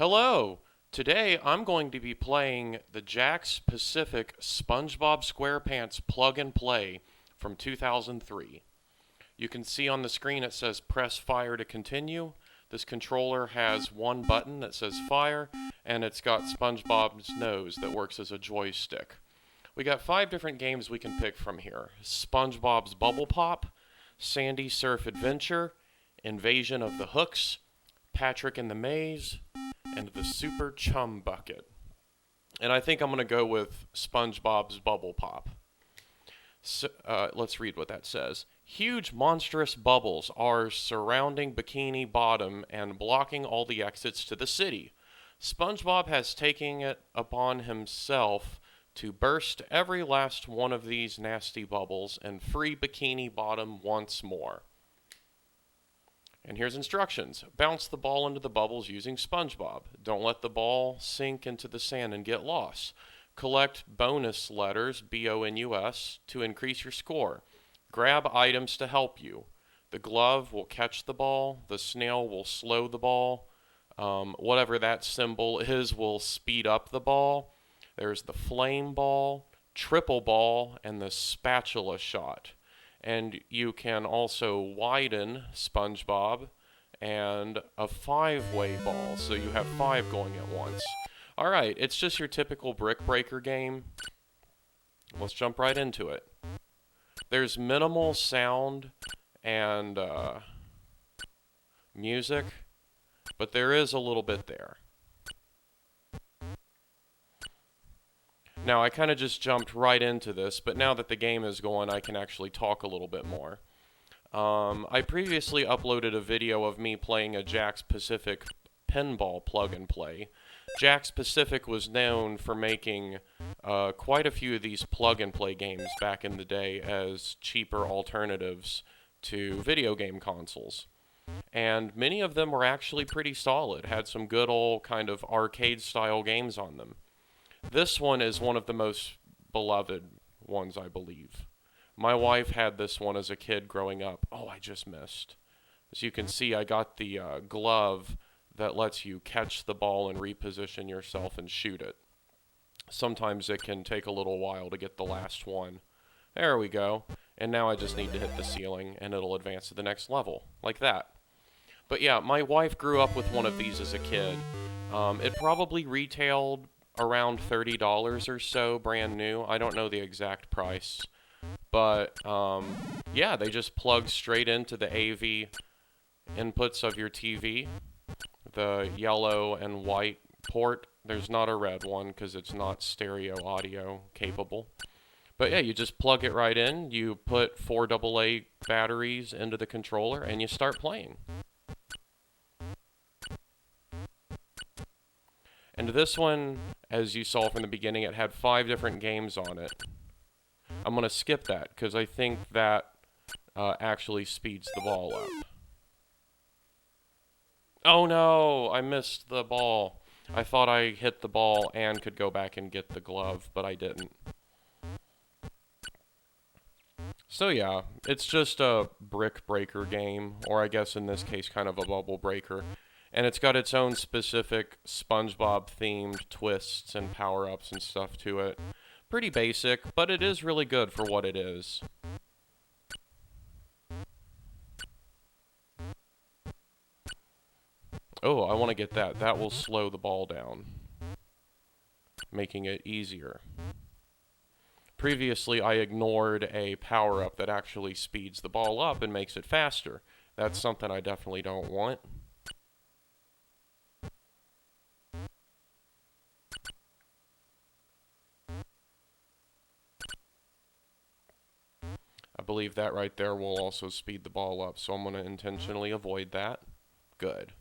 Hello! Today I'm going to be playing the Jakks Pacific SpongeBob SquarePants plug and play from 2003. You can see on the screen it says press fire to continue. This controller has one button that says fire, and it's got SpongeBob's nose that works as a joystick. We got 5 different games we can pick from here. SpongeBob's Bubble Pop, Sandy Surf Adventure, Invasion of the Hooks, Patrick in the Maze, and the Super Chum Bucket. And I think I'm going to go with SpongeBob's Bubble Pop. So, let's read what that says. Huge monstrous bubbles are surrounding Bikini Bottom and blocking all the exits to the city. SpongeBob has taken it upon himself to burst every last one of these nasty bubbles and free Bikini Bottom once more. And here's instructions. Bounce the ball into the bubbles using SpongeBob. Don't let the ball sink into the sand and get lost. Collect bonus letters, B-O-N-U-S, to increase your score. Grab items to help you. The glove will catch the ball. The snail will slow the ball. Whatever that symbol is will speed up the ball. There's the flame ball, triple ball, and the spatula shot. And you can also widen SpongeBob and a 5-way ball, so you have 5 going at once. Alright, it's just your typical brick breaker game. Let's jump right into it. There's minimal sound and music, but there is a little bit there. Now, I kind of just jumped right into this, but now that the game is going, I can actually talk a little bit more. I previously uploaded a video of me playing a Jakks Pacific pinball plug and play. Jakks Pacific was known for making quite a few of these plug and play games back in the day as cheaper alternatives to video game consoles. And many of them were actually pretty solid, had some good old kind of arcade style games on them. This one is one of the most beloved ones, I believe. My wife had this one as a kid growing up. Oh, I just missed. As you can see, I got the glove that lets you catch the ball and reposition yourself and shoot it. Sometimes it can take a little while to get the last one. There we go. And now I just need to hit the ceiling and it'll advance to the next level, like that. But yeah, my wife grew up with one of these as a kid. It probably retailed around $30 or so, brand new. I don't know the exact price. But, yeah, they just plug straight into the AV inputs of your TV. The yellow and white port. There's not a red one because it's not stereo audio capable. But yeah, you just plug it right in. You put 4 AA batteries into the controller and you start playing. And this one, as you saw from the beginning, it had 5 different games on it. I'm going to skip that because I think that actually speeds the ball up. Oh no, I missed the ball. I thought I hit the ball and could go back and get the glove, but I didn't. So yeah, it's just a brick breaker game, or I guess in this case kind of a bubble breaker. And it's got its own specific SpongeBob-themed twists and power-ups and stuff to it. Pretty basic, but it is really good for what it is. Oh, I want to get that. That will slow the ball down, making it easier. Previously, I ignored a power-up that actually speeds the ball up and makes it faster. That's something I definitely don't want. I believe that right there will also speed the ball up, so I'm going to intentionally avoid that. Good.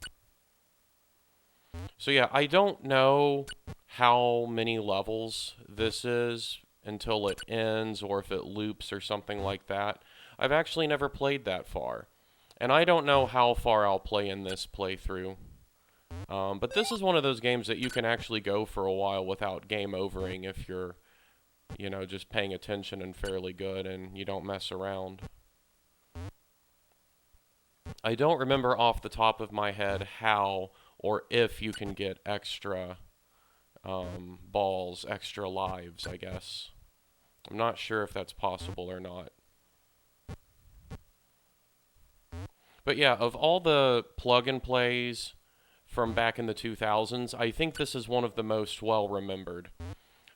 So yeah, I don't know how many levels this is until it ends or if it loops or something like that. I've actually never played that far. And I don't know how far I'll play in this playthrough. But this is one of those games that you can actually go for a while without game overing if you're, you know, just paying attention and fairly good and you don't mess around. I don't remember off the top of my head how or if you can get extra balls, extra lives, I guess. I'm not sure if that's possible or not. But yeah, of all the plug-and-plays from back in the 2000s, I think this is one of the most well-remembered,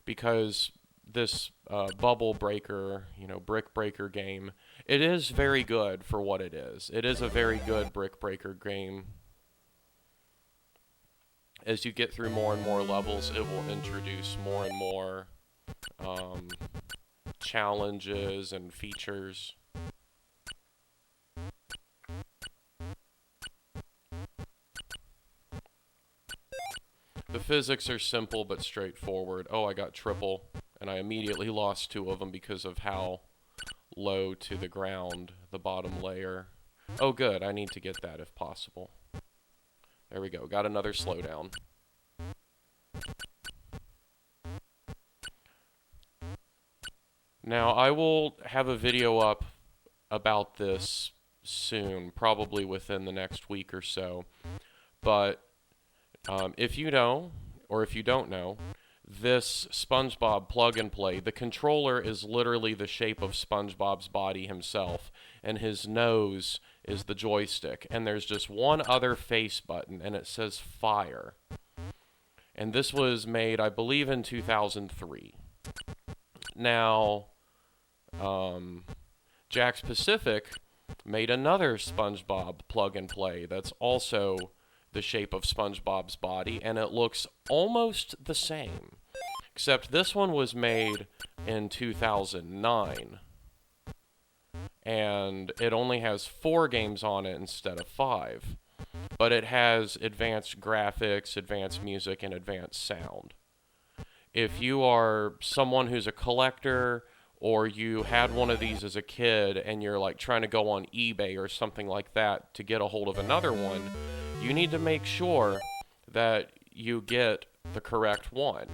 because this bubble breaker, brick breaker game, it is very good for what it is. It is a very good brick breaker game. As you get through more and more levels, it will introduce more and more challenges and features. The physics are simple but straightforward. Oh, I got triple, and I immediately lost 2 of them because of how low to the ground the bottom layer. Oh good, I need to get that if possible. There we go, got another slowdown. Now, I will have a video up about this soon, probably within the next week or so. But if you know, or if you don't know, this SpongeBob plug and play, the controller is literally the shape of SpongeBob's body himself, and his nose is the joystick. And there's just one other face button, and it says fire. And this was made, I believe, in 2003. Now, Jakks Pacific made another SpongeBob plug and play that's also the shape of SpongeBob's body, and it looks almost the same, except this one was made in 2009, and it only has 4 games on it instead of 5, but it has advanced graphics, advanced music, and advanced sound. If you are someone who's a collector, or you had one of these as a kid and you're like trying to go on eBay or something like that to get a hold of another one, you need to make sure that you get the correct one.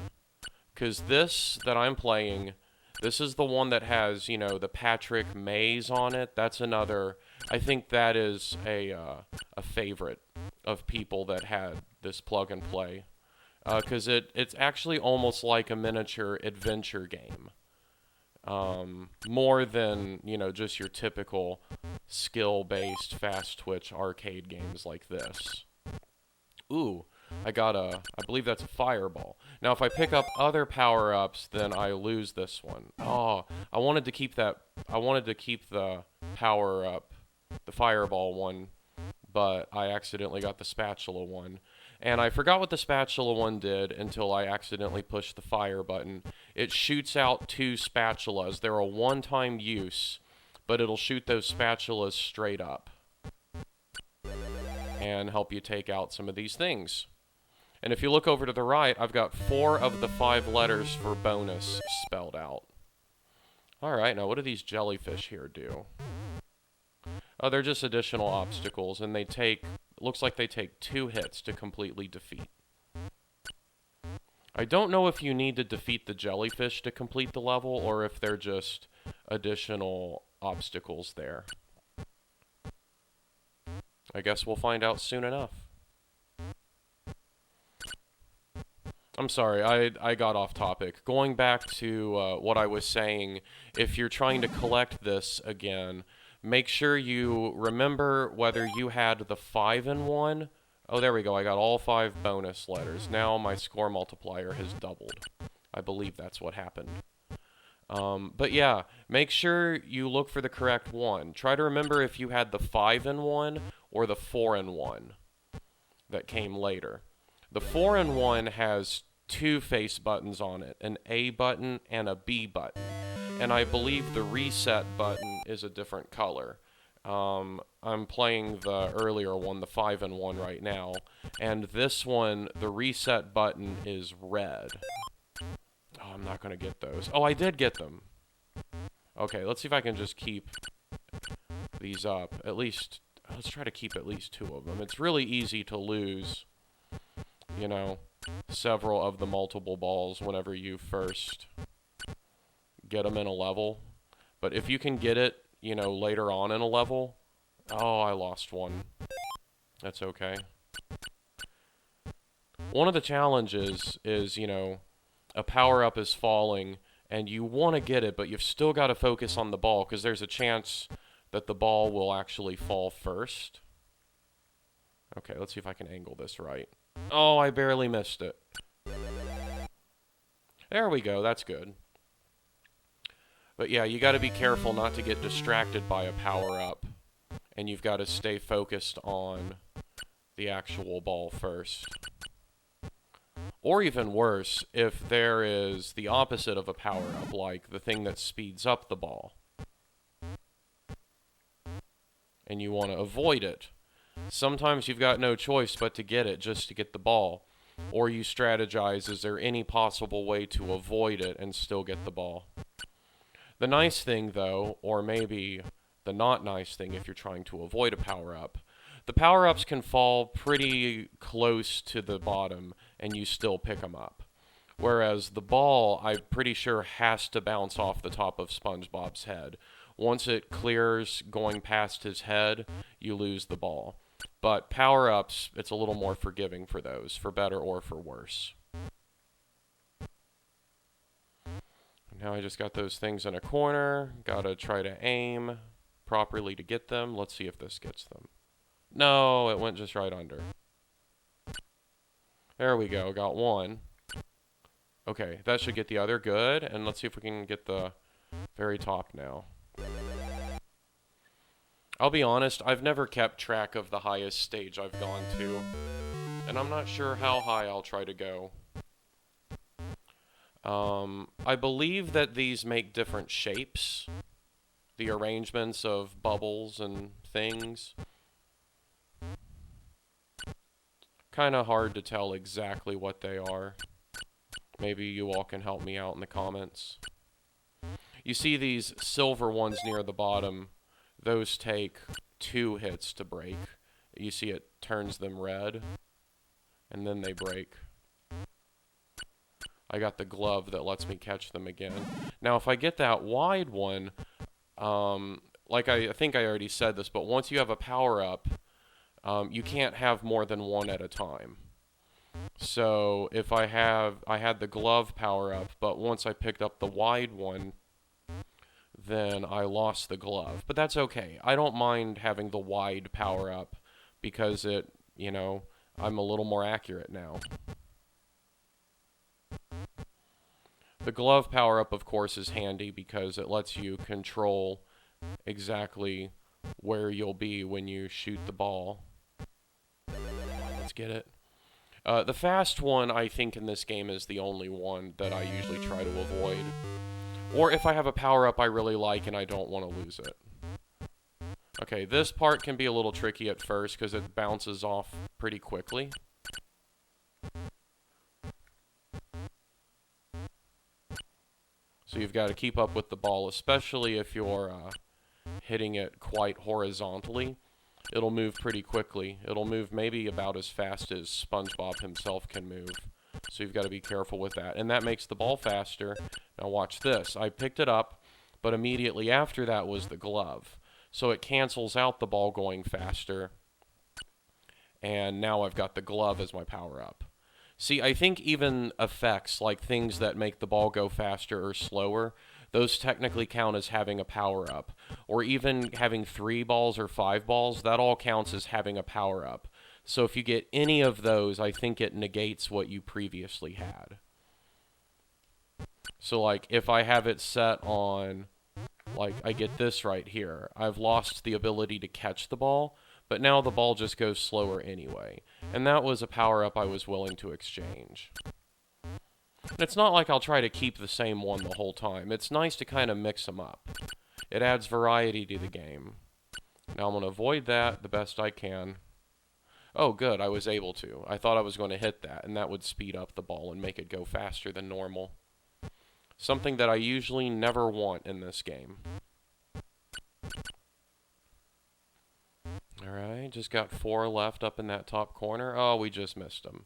Because this that I'm playing, this is the one that has, the Patrick Mays on it. That's another, I think that is a favorite of people that had this plug and play. Because it's actually almost like a miniature adventure game. More than, just your typical skill-based fast twitch arcade games like this. Ooh, I believe that's a fireball. Now if I pick up other power-ups, then I lose this one. Oh, I wanted to keep the power-up, the fireball one, but I accidentally got the spatula one. And I forgot what the spatula one did until I accidentally pushed the fire button. It shoots out 2 spatulas. They're a one-time use, but it'll shoot those spatulas straight up and help you take out some of these things. And if you look over to the right, I've got 4 of the 5 letters for bonus spelled out. Alright, now what do these jellyfish here do? Oh, they're just additional obstacles, and looks like they take 2 hits to completely defeat. I don't know if you need to defeat the jellyfish to complete the level, or if they're just additional obstacles there. I guess we'll find out soon enough. I'm sorry, I got off topic. Going back to what I was saying, if you're trying to collect this again, make sure you remember whether you had the 5-in-1. Oh, there we go. I got all 5 bonus letters. Now my score multiplier has doubled. I believe that's what happened. But yeah, make sure you look for the correct one. Try to remember if you had the 5-in-1 or the 4-in-1 that came later. The 4-in-1 has 2 face buttons on it, an A button and a B button. And I believe the reset button is a different color. I'm playing the earlier one, the 5-in-1 right now, and this one, the reset button is red. Oh, I'm not going to get those. Oh, I did get them. Okay, let's see if I can just keep these up. At least, let's try to keep at least 2 of them. It's really easy to lose, several of the multiple balls whenever you first get them in a level. But if you can get it, later on in a level. Oh, I lost one. That's okay. One of the challenges is, you know, a power-up is falling, and you want to get it, but you've still got to focus on the ball, because there's a chance that the ball will actually fall first. Okay, let's see if I can angle this right. Oh, I barely missed it. There we go, that's good. But yeah, you got to be careful not to get distracted by a power-up, and you've got to stay focused on the actual ball first. Or even worse, if there is the opposite of a power-up, like the thing that speeds up the ball, and you want to avoid it. Sometimes you've got no choice but to get it just to get the ball. Or you strategize, is there any possible way to avoid it and still get the ball? The nice thing, though, or maybe the not nice thing if you're trying to avoid a power-up, the power-ups can fall pretty close to the bottom and you still pick them up. Whereas the ball, I'm pretty sure, has to bounce off the top of SpongeBob's head. Once it clears going past his head, you lose the ball. But power-ups, it's a little more forgiving for those, for better or for worse. Now I just got those things in a corner. Gotta try to aim properly to get them. Let's see if this gets them. No, it went just right under. There we go, got one. Okay, that should get the other. Good. And let's see if we can get the very top now. I'll be honest, I've never kept track of the highest stage I've gone to, and I'm not sure how high I'll try to go. I believe that these make different shapes, the arrangements of bubbles and things. Kind of hard to tell exactly what they are. Maybe you all can help me out in the comments. You see these silver ones near the bottom. Those take 2 hits to break. You see it turns them red, and then they break. I got the glove that lets me catch them again. Now, if I get that wide one, like I think I already said this, but once you have a power-up, you can't have more than one at a time. So if I had the glove power-up, but once I picked up the wide one, then I lost the glove. But that's okay. I don't mind having the wide power-up because it, you know, I'm a little more accurate now. The glove power-up, of course, is handy because it lets you control exactly where you'll be when you shoot the ball. Let's get it. The fast one, I think, in this game is the only one that I usually try to avoid. Or if I have a power-up I really like and I don't want to lose it. Okay, this part can be a little tricky at first because it bounces off pretty quickly. So you've got to keep up with the ball, especially if you're hitting it quite horizontally. It'll move pretty quickly. It'll move maybe about as fast as SpongeBob himself can move. So you've got to be careful with that. And that makes the ball faster. Now watch this. I picked it up, but immediately after that was the glove. So it cancels out the ball going faster. And now I've got the glove as my power-up. See, I think even effects, like things that make the ball go faster or slower, those technically count as having a power-up. Or even having 3 balls or 5 balls, that all counts as having a power-up. So if you get any of those, I think it negates what you previously had. So like, if I have it set on, like, I get this right here, I've lost the ability to catch the ball, but now the ball just goes slower anyway. And that was a power-up I was willing to exchange. And it's not like I'll try to keep the same one the whole time. It's nice to kind of mix them up. It adds variety to the game. Now I'm going to avoid that the best I can. Oh, good, I was able to. I thought I was going to hit that, and that would speed up the ball and make it go faster than normal. Something that I usually never want in this game. Alright, just got 4 left up in that top corner. Oh, we just missed them.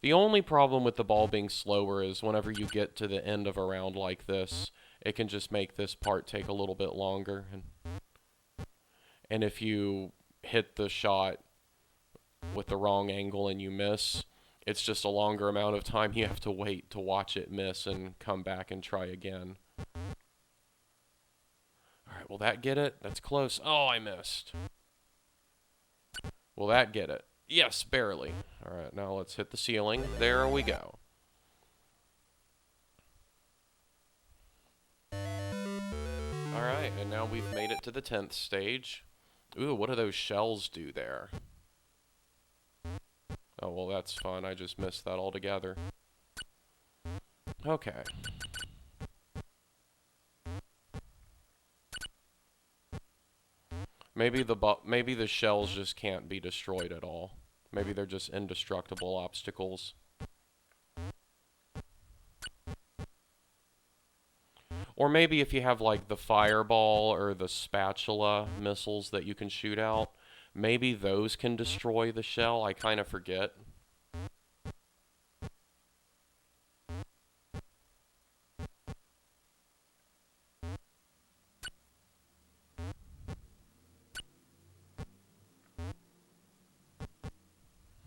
The only problem with the ball being slower is whenever you get to the end of a round like this, it can just make this part take a little bit longer. And if you hit the shot with the wrong angle and you miss, It's just a longer amount of time you have to wait to watch it miss and come back and try again. Alright, will that get it? That's close. Oh, I missed. Will that get it? Yes, barely. Alright, now let's hit the ceiling. There we go. Alright, and now we've made it to the 10th stage. Ooh, what do those shells do there? Oh, well, that's fun. I just missed that altogether. Okay. Maybe the shells just can't be destroyed at all. Maybe they're just indestructible obstacles. Or maybe if you have like the fireball or the spatula missiles that you can shoot out, maybe those can destroy the shell. I kind of forget.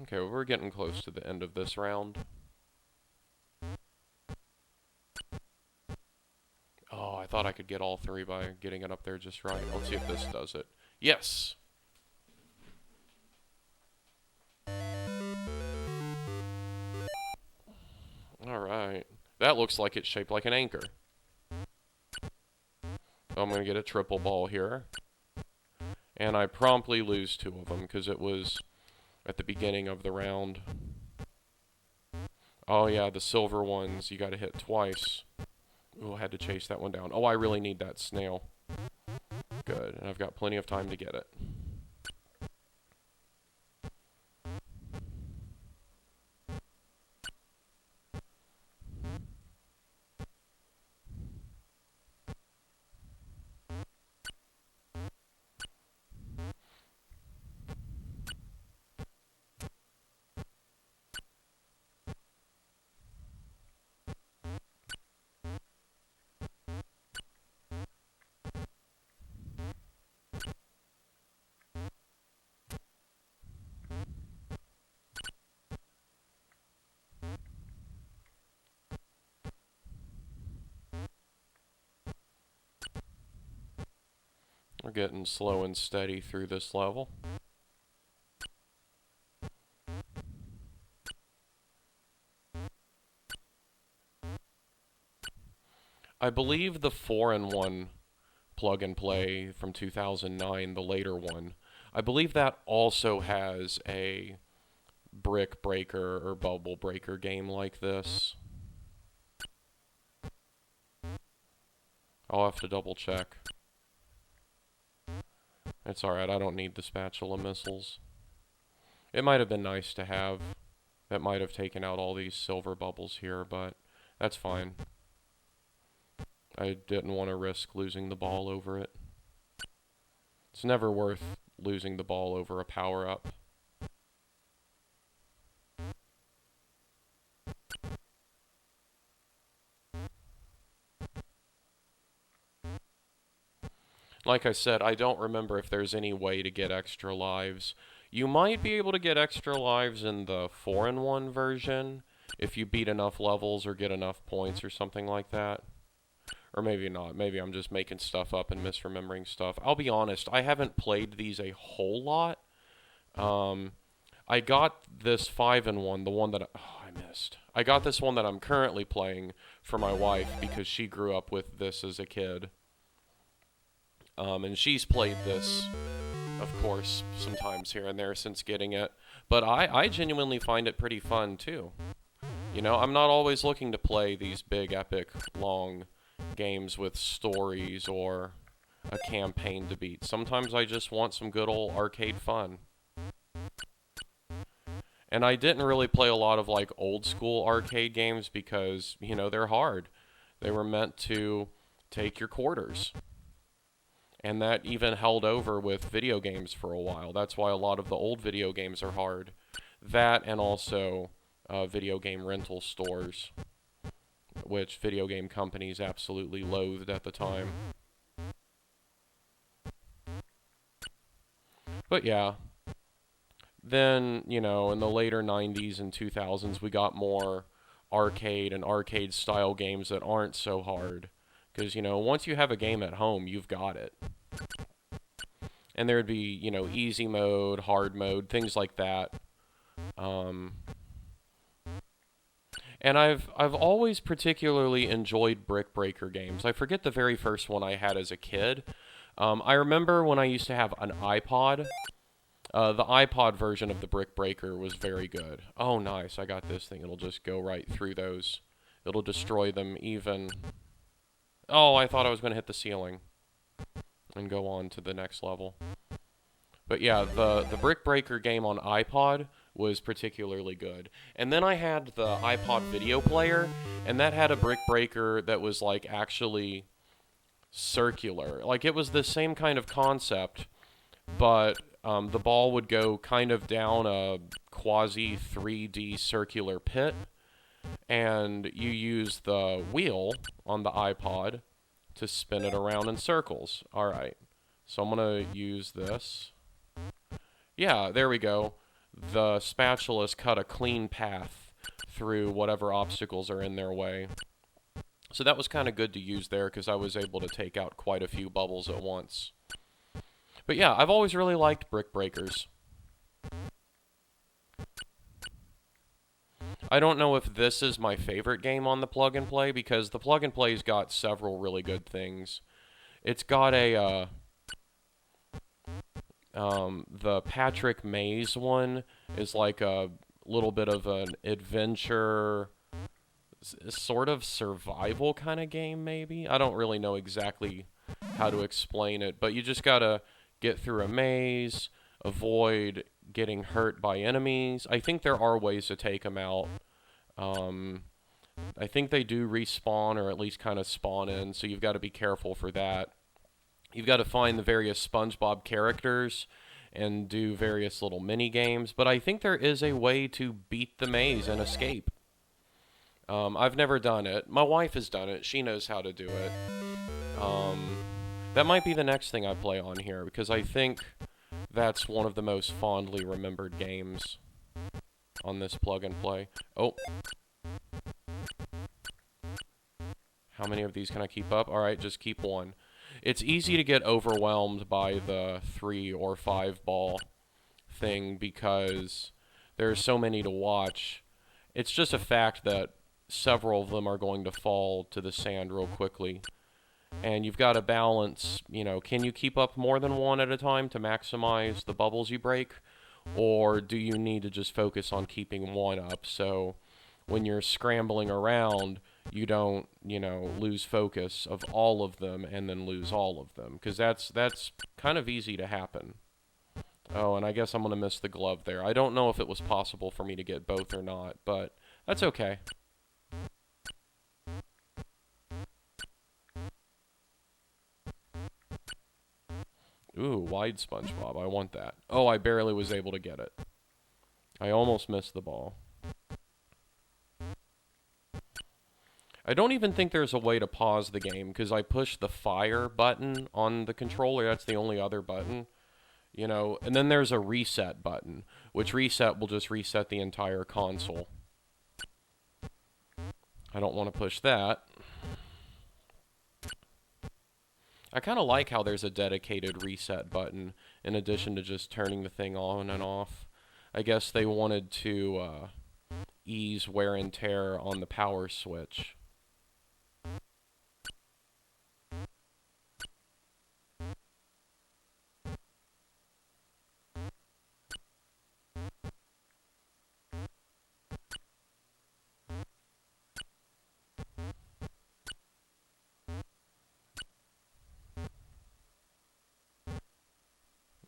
Okay, well, we're getting close to the end of this round. Oh, I thought I could get all three by getting it up there just right. Let's see if this does it. Yes! Alright. That looks like it's shaped like an anchor. I'm going to get a triple ball here. And I promptly lose two of them because it was at the beginning of the round. Oh yeah, the silver ones you got to hit twice. Ooh, I had to chase that one down. Oh, I really need that snail. Good, and I've got plenty of time to get it. We're getting slow and steady through this level. I believe the 4-in-1 plug and play from 2009, the later one, I believe that also has a brick breaker or bubble breaker game like this. I'll have to double check. It's alright, I don't need the spatula missiles. It might have been nice to have. That might have taken out all these silver bubbles here, but that's fine. I didn't want to risk losing the ball over it. It's never worth losing the ball over a power-up. Like I said, I don't remember if there's any way to get extra lives. You might be able to get extra lives in the 4-in-1 version if you beat enough levels or get enough points or something like that. Or maybe not. Maybe I'm just making stuff up and misremembering stuff. I'll be honest, I haven't played these a whole lot. I got this 5-in-1, the one that I missed. I got this one that I'm currently playing for my wife because she grew up with this as a kid. And she's played this, of course, sometimes here and there since getting it. But I genuinely find it pretty fun, too. You know, I'm not always looking to play these big, epic, long games with stories or a campaign to beat. Sometimes I just want some good old arcade fun. And I didn't really play a lot of, like, old-school arcade games because, you know, they're hard. They were meant to take your quarters. And that even held over with video games for a while. That's why a lot of the old video games are hard. That and also video game rental stores, which video game companies absolutely loathed at the time. But yeah, Then, you know, in the later 90s and 2000s, we got more arcade and arcade style games that aren't so hard. Because, you know, once you have a game at home, you've got it. And there would be, you know, easy mode, hard mode, things like that. Um, and I've always particularly enjoyed Brick Breaker games. I forget the very first one I had as a kid. I remember when I used to have an iPod. The iPod version of the Brick Breaker was very good. Oh, nice. I got this thing. It'll just go right through those. It'll destroy them even. Oh, I thought I was going to hit the ceiling and go on to the next level. But yeah, the Brick Breaker game on iPod was particularly good. And then I had the iPod video player, and that had a Brick Breaker that was like actually circular. Like it was the same kind of concept, but the ball would go kind of down a quasi 3D circular pit, and you use the wheel on the iPod to spin it around in circles. Alright, so I'm going to use this. Yeah, there we go. The spatula's cut a clean path through whatever obstacles are in their way. So that was kind of good to use there because I was able to take out quite a few bubbles at once. But yeah, I've always really liked Brick Breakers. I don't know if this is my favorite game on the Plug and Play because the Plug and Play's got several really good things. It's got a the Patrick Mays one is like a little bit of an adventure, sort of survival kind of game, maybe? I don't really know exactly how to explain it, but you just gotta get through a maze, avoid getting hurt by enemies. I think there are ways to take them out. I think they do respawn, or at least kind of spawn in, so you've got to be careful for that. You've got to find the various SpongeBob characters and do various little mini games, but I think there is a way to beat the maze and escape. I've never done it. My wife has done it. She knows how to do it. That might be the next thing I play on here, because I think that's one of the most fondly remembered games on this Plug and Play. Oh. How many of these can I keep up? Alright, just keep one. It's easy to get overwhelmed by the 3 or 5 ball thing because there's so many to watch. It's just a fact that several of them are going to fall to the sand real quickly. And you've got to balance, you know, can you keep up more than one at a time to maximize the bubbles you break? Or do you need to just focus on keeping one up so when you're scrambling around, you don't, you know, lose focus of all of them and then lose all of them? Because that's kind of easy to happen. Oh, and I guess I'm going to miss the glove there. I don't know if it was possible for me to get both or not, but that's okay. Ooh, wide SpongeBob. I want that. Oh, I barely was able to get it. I almost missed the ball. I don't even think there's a way to pause the game, because I pushed the fire button on the controller. That's the only other button. You know, and then there's a reset button, which reset will just reset the entire console. I don't want to push that. I kind of like how there's a dedicated reset button in addition to just turning the thing on and off. I guess they wanted to ease wear and tear on the power switch.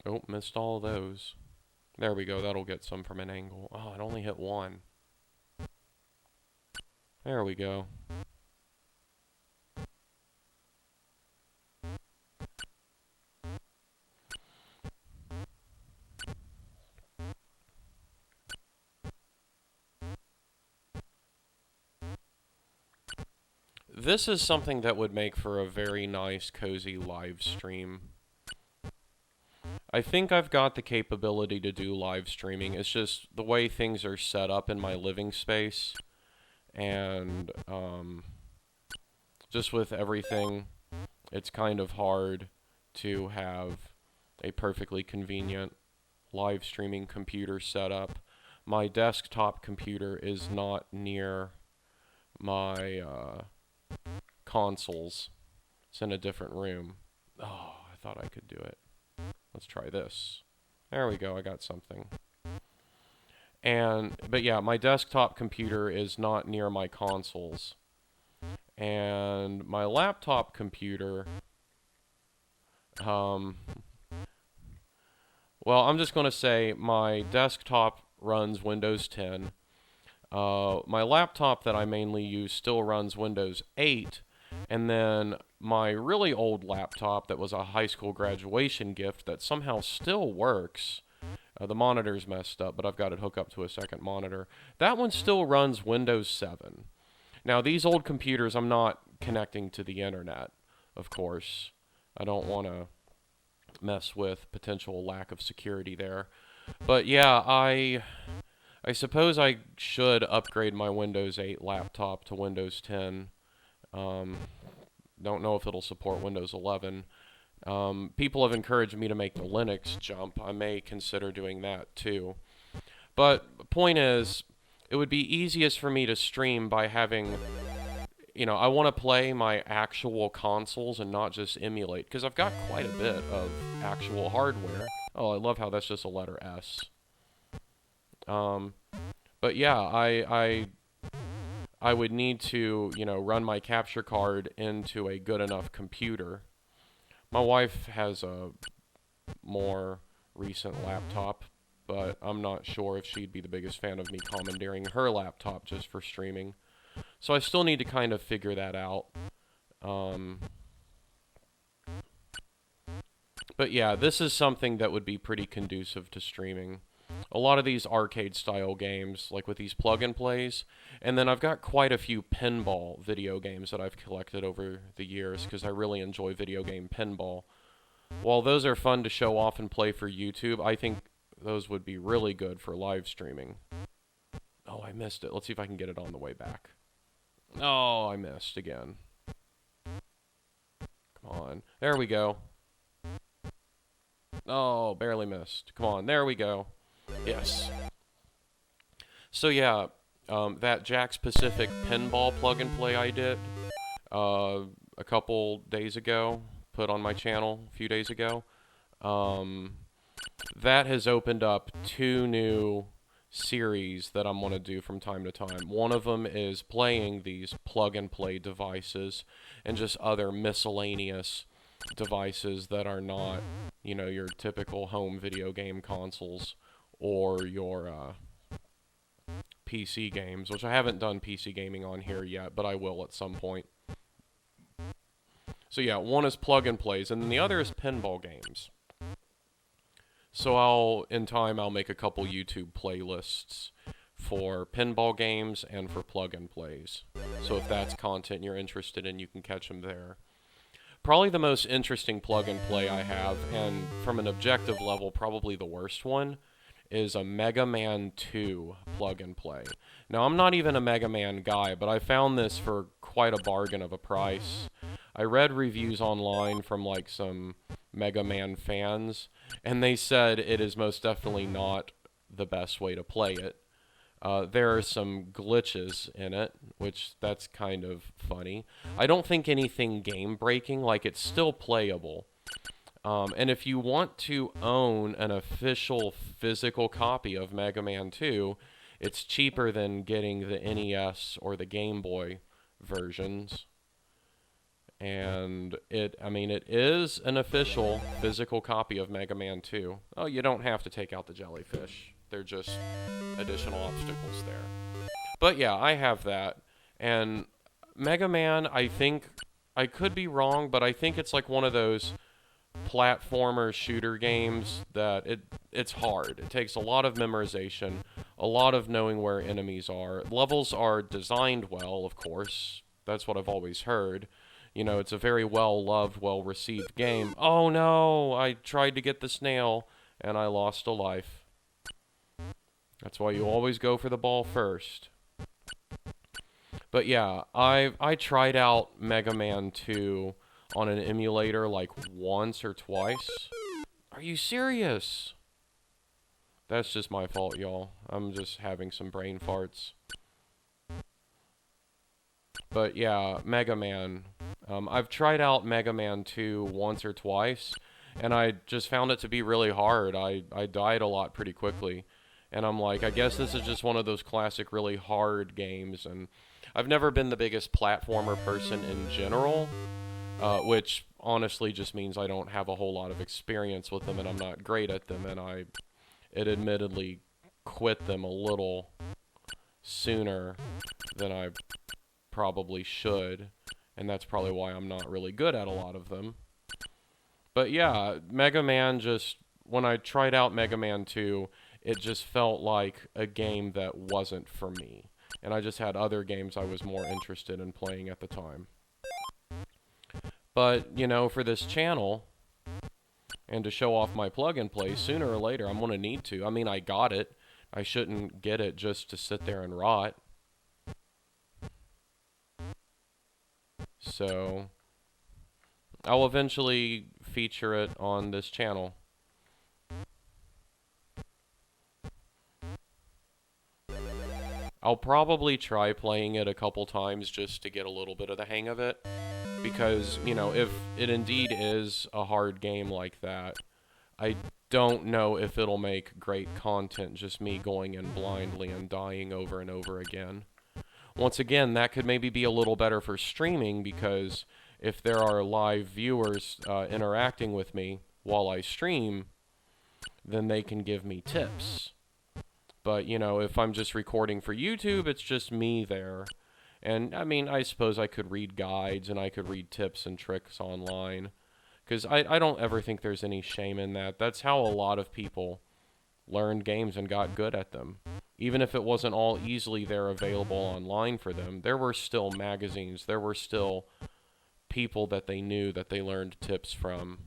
Oh, missed all of those. There we go, that'll get some from an angle. Oh, it only hit one. There we go. This is something that would make for a very nice, cozy live stream. I think I've got the capability to do live streaming. It's just the way things are set up in my living space, and just with everything, it's kind of hard to have a perfectly convenient live streaming computer set up. My desktop computer is not near my consoles. It's in a different room. Oh, I thought I could do it. Let's try this. There we go, I got something. But yeah, my desktop computer is not near my consoles. And my laptop computer, well, I'm just going to say my desktop runs Windows 10. My laptop that I mainly use still runs Windows 8. And then my really old laptop that was a high school graduation gift that somehow still works. The monitor's messed up, but I've got it hooked up to a second monitor. That one still runs Windows 7. Now, these old computers, I'm not connecting to the internet, of course. I don't want to mess with potential lack of security there. But yeah, I suppose I should upgrade my Windows 8 laptop to Windows 10. Don't know if it'll support Windows 11. People have encouraged me to make the Linux jump. I may consider doing that too. But the point is, it would be easiest for me to stream by having, I want to play my actual consoles and not just emulate, because I've got quite a bit of actual hardware. Oh, I love how that's just a letter S. But yeah, I would need to, run my capture card into a good enough computer. My wife has a more recent laptop, but I'm not sure if she'd be the biggest fan of me commandeering her laptop just for streaming. So I still need to kind of figure that out. But yeah, this is something that would be pretty conducive to streaming. A lot of these arcade-style games, like with these plug-and-plays, and then I've got quite a few pinball video games that I've collected over the years, because I really enjoy video game pinball. While those are fun to show off and play for YouTube, I think those would be really good for live streaming. Oh, I missed it. Let's see if I can get it on the way back. Oh, I missed again. Come on. There we go. Oh, barely missed. Come on. There we go. Yes. So yeah, that Jakks Pacific pinball plug and play I did a couple days ago, put on my channel a few days ago, that has opened up 2 new series that I'm going to do from time to time. One of them is playing these plug and play devices and just other miscellaneous devices that are not, your typical home video game consoles or your PC games, which I haven't done PC gaming on here yet, but I will at some point. So yeah, one is plug and plays, and then the other is pinball games. So in time, I'll make a couple YouTube playlists for pinball games and for plug and plays. So if that's content you're interested in, you can catch them there. Probably the most interesting plug and play I have, and from an objective level, probably the worst one, is a Mega Man 2 plug and play. Now, I'm not even a Mega Man guy, but I found this for quite a bargain of a price. I read reviews online from like some Mega Man fans, and they said it is most definitely not the best way to play it. There are some glitches in it, which that's kind of funny. I don't think anything game-breaking, like it's still playable. And if you want to own an official physical copy of Mega Man 2, it's cheaper than getting the NES or the Game Boy versions. And it is an official physical copy of Mega Man 2. Oh, you don't have to take out the jellyfish. They're just additional obstacles there. But yeah, I have that. And Mega Man, I think, I could be wrong, but I think it's like one of those platformer shooter games that it's hard. It takes a lot of memorization, a lot of knowing where enemies are. Levels are designed well, of course. That's what I've always heard. You know, it's a very well-loved, well-received game. Oh no, I tried to get the snail, and I lost a life. That's why you always go for the ball first. But yeah, I tried out Mega Man 2 on an emulator like once or twice. Are you serious? That's just my fault, y'all. I'm just having some brain farts. But yeah, Mega Man. I've tried out Mega Man 2 once or twice, and I just found it to be really hard. I died a lot pretty quickly. And I'm like, I guess this is just one of those classic really hard games. And I've never been the biggest platformer person in general, which honestly just means I don't have a whole lot of experience with them and I'm not great at them. And I admittedly quit them a little sooner than I probably should. And that's probably why I'm not really good at a lot of them. But yeah, Mega Man just, when I tried out Mega Man 2, it just felt like a game that wasn't for me. And I just had other games I was more interested in playing at the time. But, you know, for this channel, and to show off my plug-and-play, sooner or later I'm going to need to. I mean, I got it. I shouldn't get it just to sit there and rot. So, I'll eventually feature it on this channel. I'll probably try playing it a couple times just to get a little bit of the hang of it. Because, you know, if it indeed is a hard game like that, I don't know if it'll make great content, just me going in blindly and dying over and over again. Once again, that could maybe be a little better for streaming, because if there are live viewers interacting with me while I stream, then they can give me tips. But, you know, if I'm just recording for YouTube, it's just me there. And, I mean, I suppose I could read guides and I could read tips and tricks online. Because I don't ever think there's any shame in that. That's how a lot of people learned games and got good at them. Even if it wasn't all easily there available online for them, there were still magazines. There were still people that they knew that they learned tips from.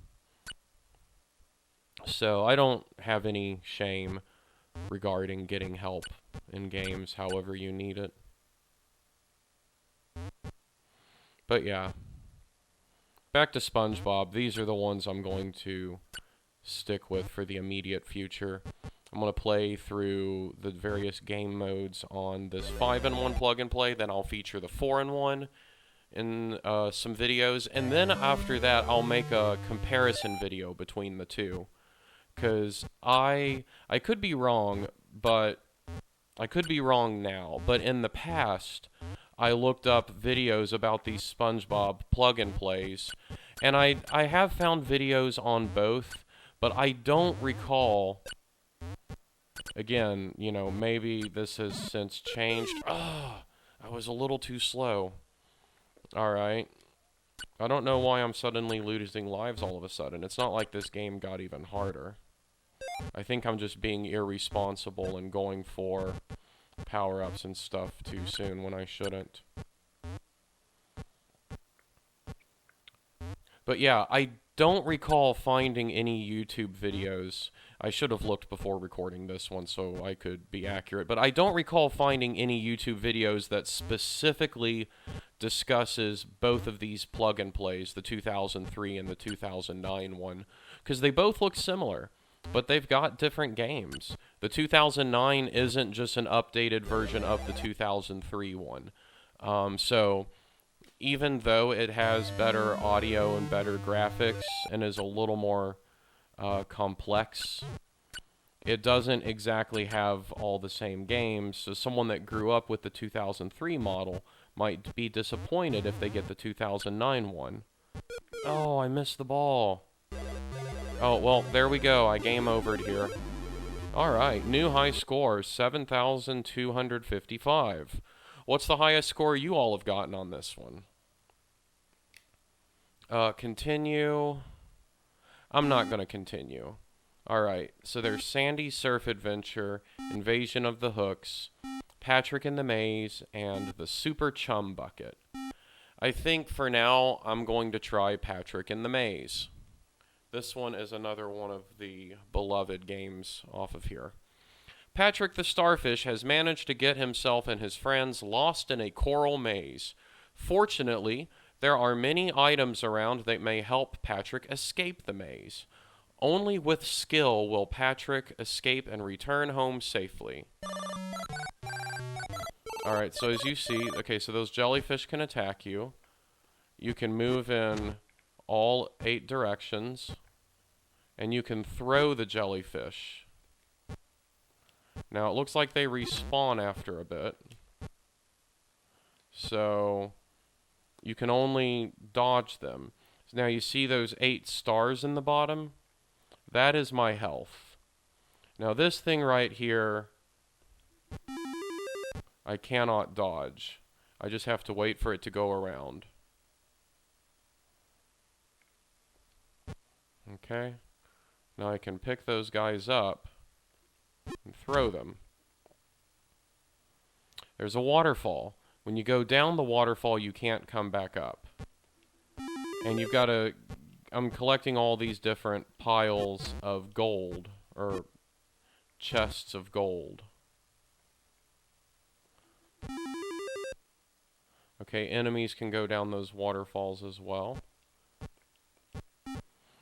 So I don't have any shame regarding getting help in games however you need it. But yeah, back to SpongeBob. These are the ones I'm going to stick with for the immediate future. I'm going to play through the various game modes on this 5-in-1 plug-and-play, then I'll feature the 4-in-1 in some videos, and then after that I'll make a comparison video between the two. Because I could be wrong, but I could be wrong now. But in the past, I looked up videos about these SpongeBob plug-and-plays, and I have found videos on both, but I don't recall. Again, you know, maybe this has since changed. I was a little too slow. Alright. I don't know why I'm suddenly losing lives all of a sudden. It's not like this game got even harder. I think I'm just being irresponsible and going for power-ups and stuff too soon when I shouldn't. But yeah, I don't recall finding any YouTube videos. I should have looked before recording this one so I could be accurate. But I don't recall finding any YouTube videos that specifically discusses both of these plug-and-plays, the 2003 and the 2009 one, because they both look similar. But they've got different games. The 2009 isn't just an updated version of the 2003 one. So even though it has better audio and better graphics and is a little more complex, it doesn't exactly have all the same games. So someone that grew up with the 2003 model might be disappointed if they get the 2009 one. Oh, I missed the ball. Oh, well, there we go. I game overed here. Alright, new high score, 7,255. What's the highest score you all have gotten on this one? Continue. I'm not going to continue. Alright, so there's Sandy Surf Adventure, Invasion of the Hooks, Patrick in the Maze, and the Super Chum Bucket. I think for now I'm going to try Patrick in the Maze. This one is another one of the beloved games off of here. Patrick the Starfish has managed to get himself and his friends lost in a coral maze. Fortunately, there are many items around that may help Patrick escape the maze. Only with skill will Patrick escape and return home safely. Alright, so as you see, okay, so those jellyfish can attack you. You can move in all 8 directions. And you can throw the jellyfish. Now, it looks like they respawn after a bit. So, you can only dodge them. Now, you see those 8 stars in the bottom? That is my health. Now, this thing right here, I cannot dodge. I just have to wait for it to go around. Okay. Now I can pick those guys up and throw them. There's a waterfall. When you go down the waterfall, you can't come back up. And you've got to... I'm collecting all these different piles of gold, or chests of gold. Okay, enemies can go down those waterfalls as well.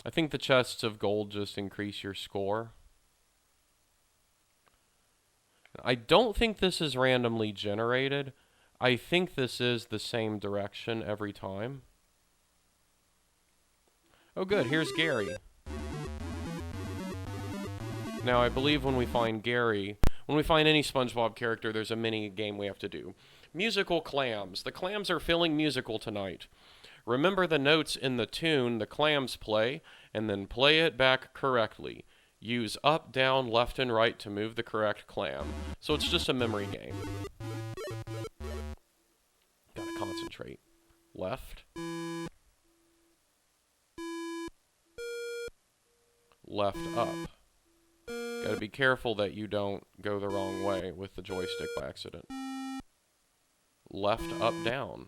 I think the chests of gold just increase your score. I don't think this is randomly generated. I think this is the same direction every time. Oh good, here's Gary. Now I believe when we find Gary, when we find any SpongeBob character, there's a mini game we have to do. Musical clams. The clams are feeling musical tonight. Remember the notes in the tune the clams play, and then play it back correctly. Use up, down, left, and right to move the correct clam. So it's just a memory game. Gotta concentrate. Left. Left, up. Gotta be careful that you don't go the wrong way with the joystick by accident. Left, up, down.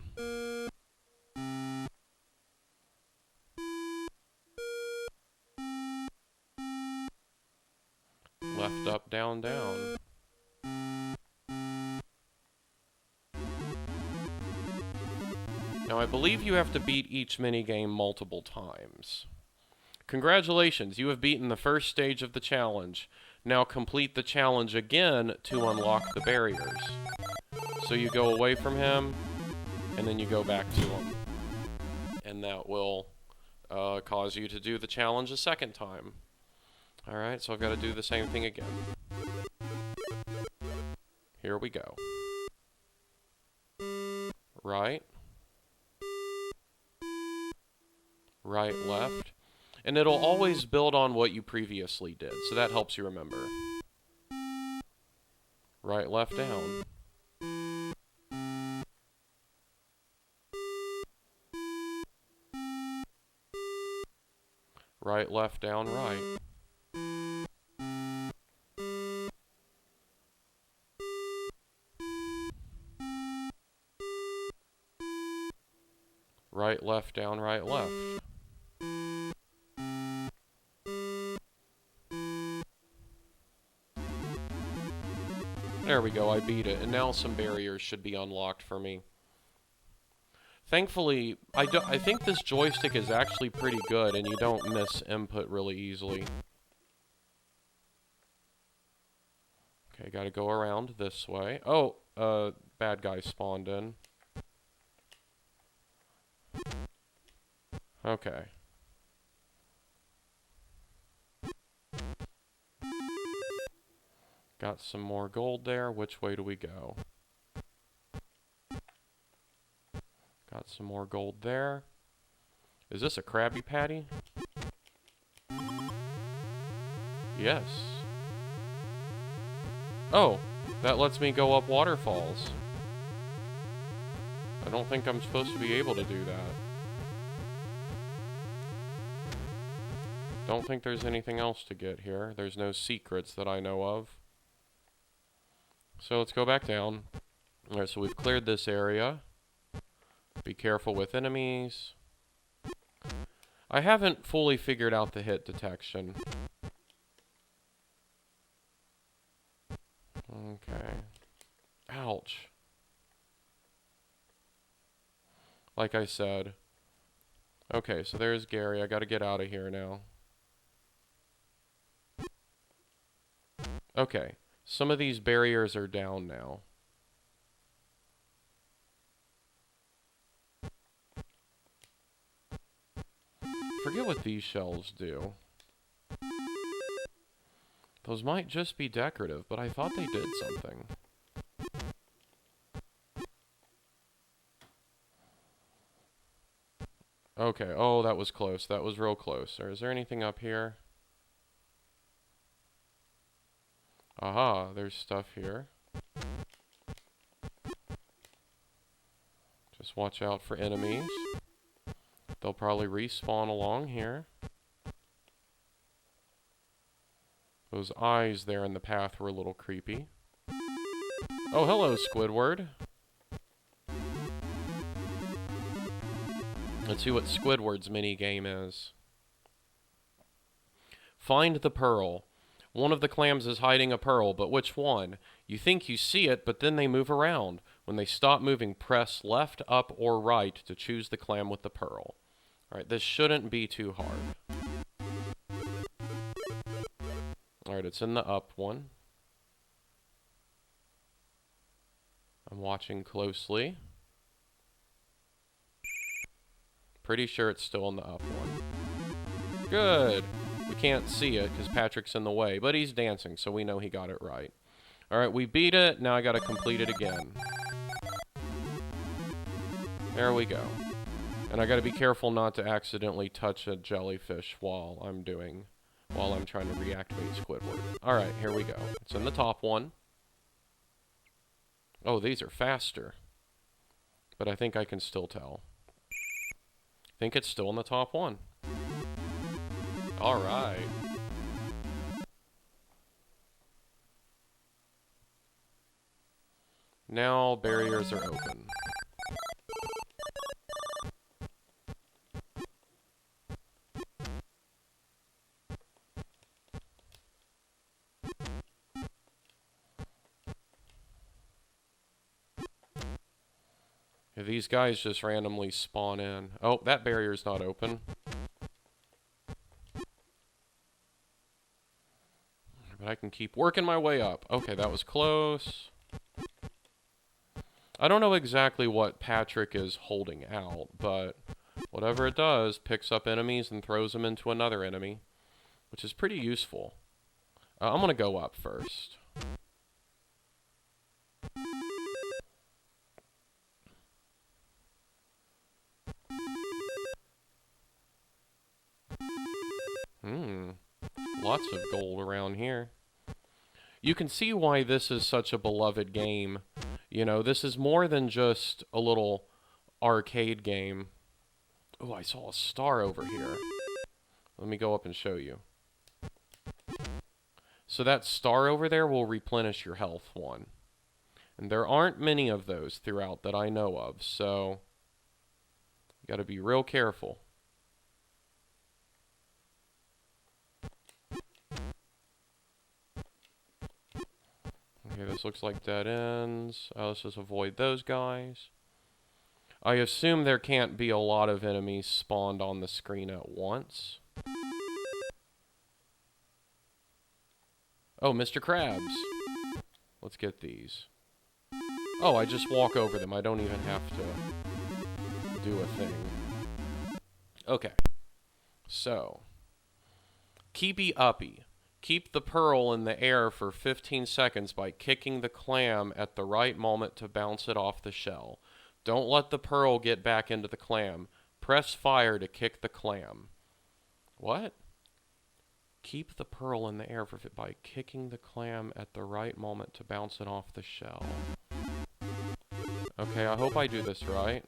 Left, up, down, down. Now I believe you have to beat each minigame multiple times. Congratulations, you have beaten the first stage of the challenge. Now complete the challenge again to unlock the barriers. So you go away from him, and then you go back to him. And that will cause you to do the challenge a second time. Alright, so I've got to do the same thing again. Here we go. Right. Right, left. And it'll always build on what you previously did, so that helps you remember. Right, left, down. Right, left, down, right. Right, left, down, right, left. There we go, I beat it, and now some barriers should be unlocked for me. Thankfully, I think this joystick is actually pretty good, and you don't miss input really easily. Okay, gotta go around this way. Oh, bad guy spawned in. Okay. Got some more gold there. Which way do we go? Got some more gold there. Is this a Krabby Patty? Yes. Oh, that lets me go up waterfalls. I don't think I'm supposed to be able to do that. Don't think there's anything else to get here. There's no secrets that I know of. So let's go back down. Alright, so we've cleared this area. Be careful with enemies. I haven't fully figured out the hit detection. Okay. Ouch. Like I said. Okay, so there's Gary. I gotta get out of here now. Okay. Some of these barriers are down now. Forget what these shells do. Those might just be decorative, but I thought they did something. Okay, oh, that was close. That was real close. Is there anything up here? Aha, there's stuff here. Just watch out for enemies. They'll probably respawn along here. Those eyes there in the path were a little creepy. Oh, hello, Squidward. Let's see what Squidward's minigame is. Find the pearl. One of the clams is hiding a pearl, but which one? You think you see it, but then they move around. When they stop moving, press left, up, or right to choose the clam with the pearl. Alright, this shouldn't be too hard. Alright, it's in the up one. I'm watching closely. Pretty sure it's still in the up one. Good! We can't see it because Patrick's in the way, but he's dancing, so we know he got it right. Alright, we beat it. Now I gotta complete it again. There we go. And I gotta be careful not to accidentally touch a jellyfish while I'm trying to reactivate Squidward. Alright, here we go. It's in the top one. Oh, these are faster. But I think I can still tell. I think it's still in the top one. Alright. Now barriers are open. These guys just randomly spawn in. Oh, that barrier's not open. But I can keep working my way up. Okay, that was close. I don't know exactly what Patrick is holding out, but whatever it does, picks up enemies and throws them into another enemy, which is pretty useful. I'm going to go up first. Lots of gold around here. You can see why this is such a beloved game. You know, this is more than just a little arcade game. Oh, I saw a star over here. Let me go up and show you. So that star over there will replenish your health one. And there aren't many of those throughout that I know of, so you gotta be real careful. Okay, this looks like dead ends. Let's just avoid those guys. I assume there can't be a lot of enemies spawned on the screen at once. Oh, Mr. Krabs. Let's get these. Oh, I just walk over them. I don't even have to do a thing. Okay. So, keepy uppy. Keep the pearl in the air for 15 seconds by kicking the clam at the right moment to bounce it off the shell. Don't let the pearl get back into the clam. Press fire to kick the clam. What? Keep the pearl in the air by kicking the clam at the right moment to bounce it off the shell. Okay, I hope I do this right.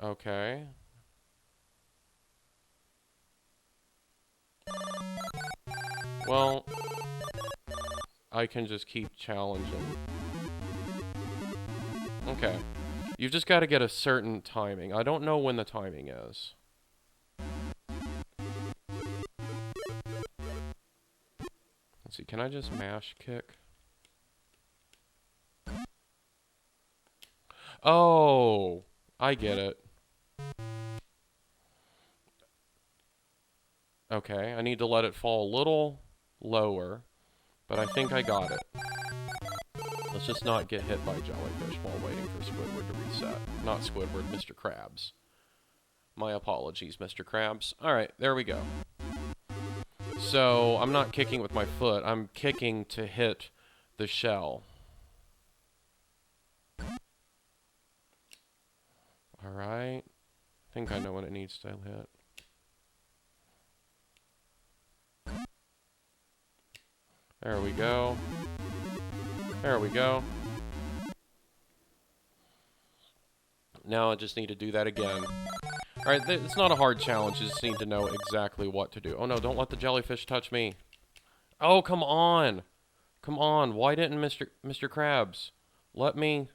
Okay. Well, I can just keep challenging. Okay. You've just got to get a certain timing. I don't know when the timing is. Let's see, can I just mash kick? Oh, I get it. Okay, I need to let it fall a little lower, but I think I got it. Let's just not get hit by jellyfish while waiting for Squidward to reset. Not Squidward, Mr. Krabs. My apologies, Mr. Krabs. Alright, there we go. So, I'm not kicking with my foot, I'm kicking to hit the shell. Alright. I think I know when it needs to hit. There we go. There we go. Now I just need to do that again. Alright, it's not a hard challenge, you just need to know exactly what to do. Oh no, don't let the jellyfish touch me. Oh, come on! Come on, why didn't Mr. Krabs let me...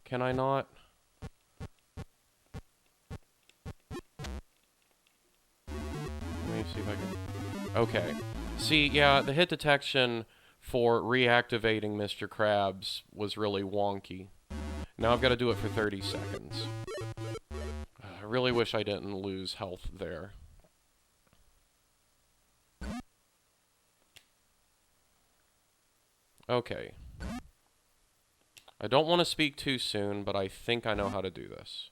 Can I not? Let me see if I can... Okay. See, yeah, the hit detection for reactivating Mr. Krabs was really wonky. Now I've got to do it for 30 seconds. I really wish I didn't lose health there. Okay. I don't want to speak too soon, but I think I know how to do this.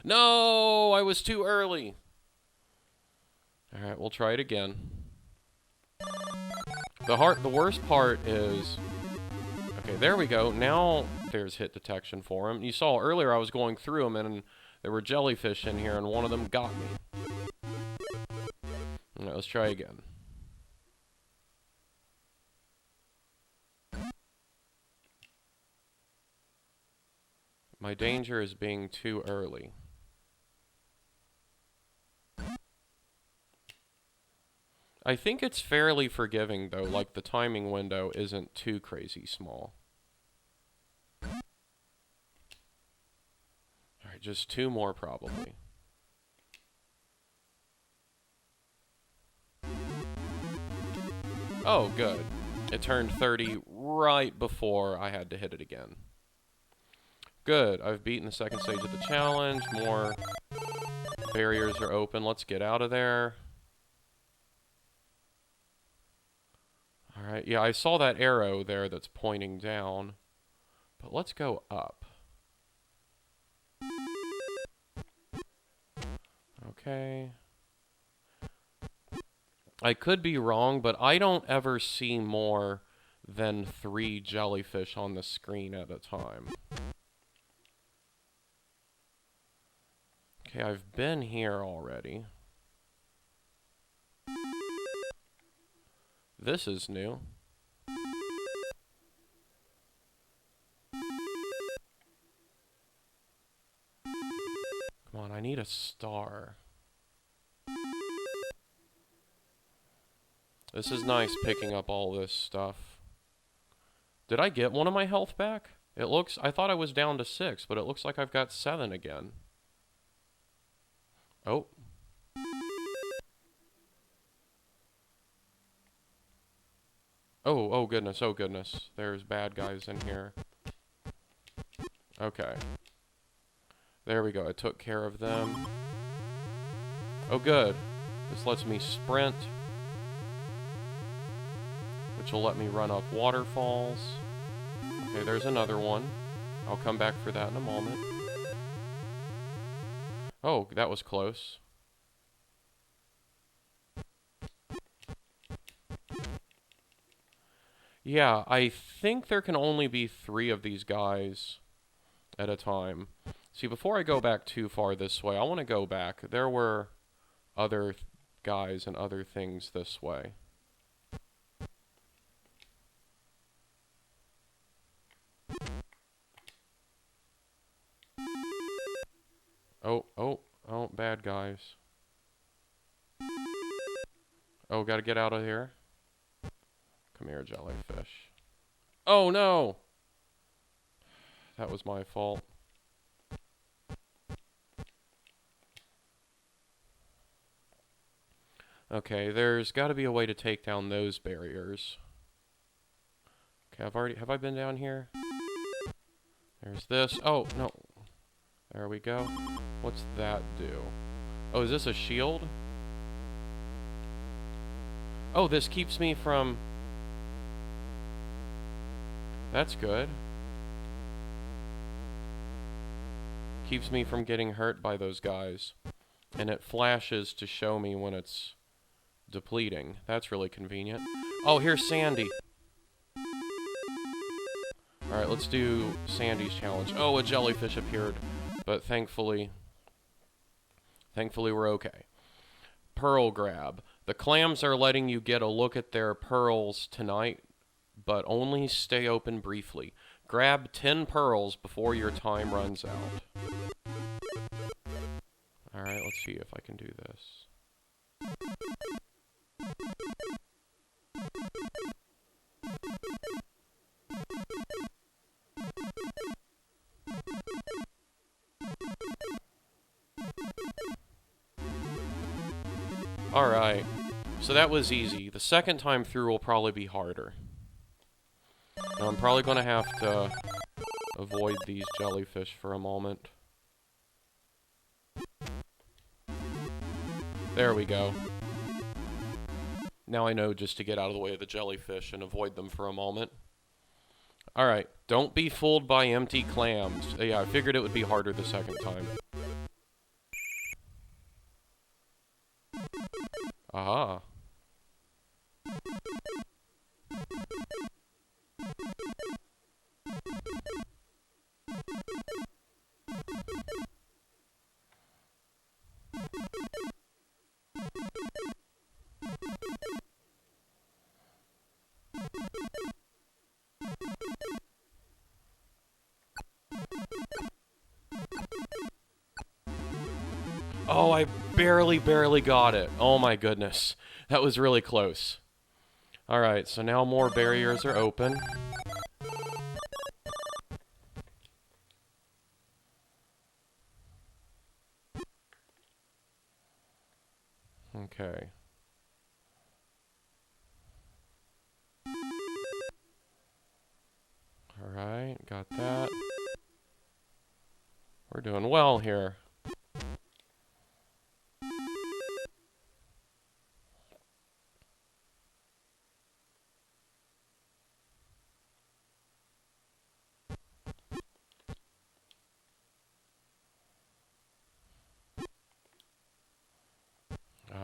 No! I was too early! Alright, we'll try it again. The worst part is... Okay, there we go. Now there's hit detection for him. You saw earlier I was going through them and there were jellyfish in here and one of them got me. Alright, let's try again. My danger is being too early. I think it's fairly forgiving, though, like the timing window isn't too crazy small. Alright, just two more probably. Oh, good. It turned 30 right before I had to hit it again. Good, I've beaten the second stage of the challenge. More barriers are open. Let's get out of there. Alright, yeah, I saw that arrow there that's pointing down. But let's go up. Okay. I could be wrong, but I don't ever see more than 3 jellyfish on the screen at a time. Okay, I've been here already. This is new. Come on, I need a star. This is nice picking up all this stuff. Did I get one of my health back? It looks... I thought I was down to 6, but it looks like I've got 7 again. Oh. Oh, oh goodness, oh goodness. There's bad guys in here. Okay. There we go, I took care of them. Oh good. This lets me sprint, which will let me run up waterfalls. Okay, there's another one. I'll come back for that in a moment. Oh, that was close. Yeah, I think there can only be 3 of these guys at a time. See, before I go back too far this way, I want to go back. There were other guys and other things this way. Oh, oh, oh, bad guys. Oh, gotta get out of here. Come here, jellyfish. Oh, no! That was my fault. Okay, there's got to be a way to take down those barriers. Okay, have I been down here? There's this. Oh, no. There we go. What's that do? Oh, is this a shield? Oh, this keeps me from... That's good. Keeps me from getting hurt by those guys. And it flashes to show me when it's depleting. That's really convenient. Oh, here's Sandy. Alright, let's do Sandy's challenge. Oh, a jellyfish appeared. But thankfully we're okay. Pearl grab. The clams are letting you get a look at their pearls tonight, but only stay open briefly. Grab 10 pearls before your time runs out. Alright, let's see if I can do this. Alright, so that was easy. The second time through will probably be harder. Now I'm probably going to have to avoid these jellyfish for a moment. There we go. Now I know just to get out of the way of the jellyfish and avoid them for a moment. Alright, don't be fooled by empty clams. Yeah, I figured it would be harder the second time. Aha. Oh, I barely got it. Oh my goodness. That was really close. Alright, so now more barriers are open. Okay. Alright, got that. We're doing well here.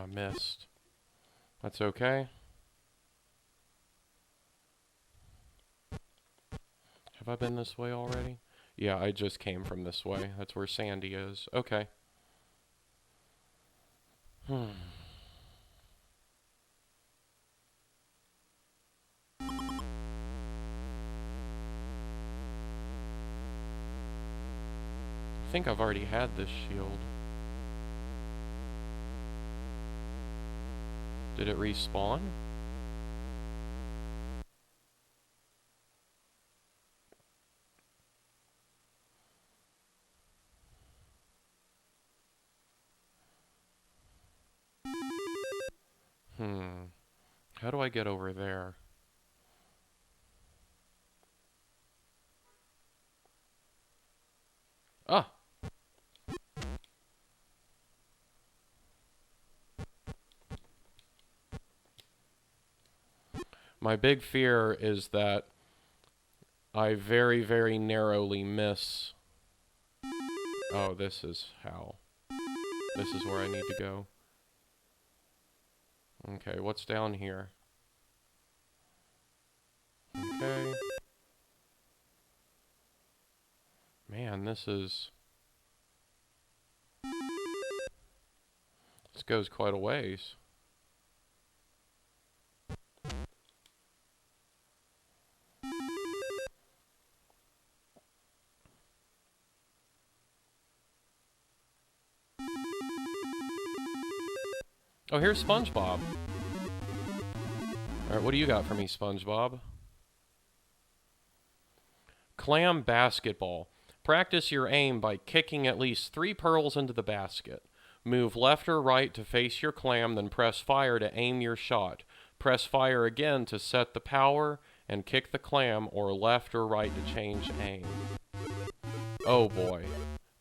Missed. That's okay. Have I been this way already? Yeah, I just came from this way. That's where Sandy is. Okay. I think I've already had this shield. Did it respawn? How do I get over there? Ah! My big fear is that I very narrowly miss... Oh, this is how. This is where I need to go. Okay, what's down here? Okay. Man, this is... This goes quite a ways. Oh, here's SpongeBob. Alright, what do you got for me, SpongeBob? Clam basketball. Practice your aim by kicking at least 3 pearls into the basket. Move left or right to face your clam, then press fire to aim your shot. Press fire again to set the power, and kick the clam, or left or right to change aim. Oh boy,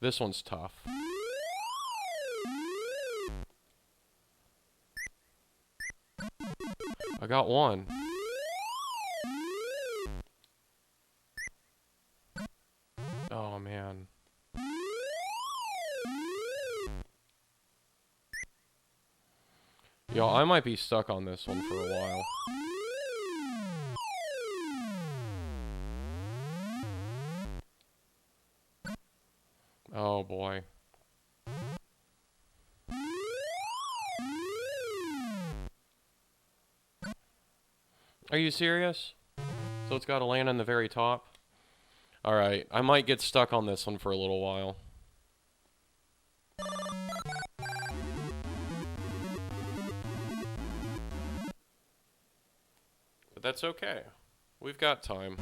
this one's tough. I got one. Oh man. Yo, I might be stuck on this one for a while. Oh boy. Are you serious? So it's got to land on the very top? Alright, I might get stuck on this one for a little while. But that's okay. We've got time.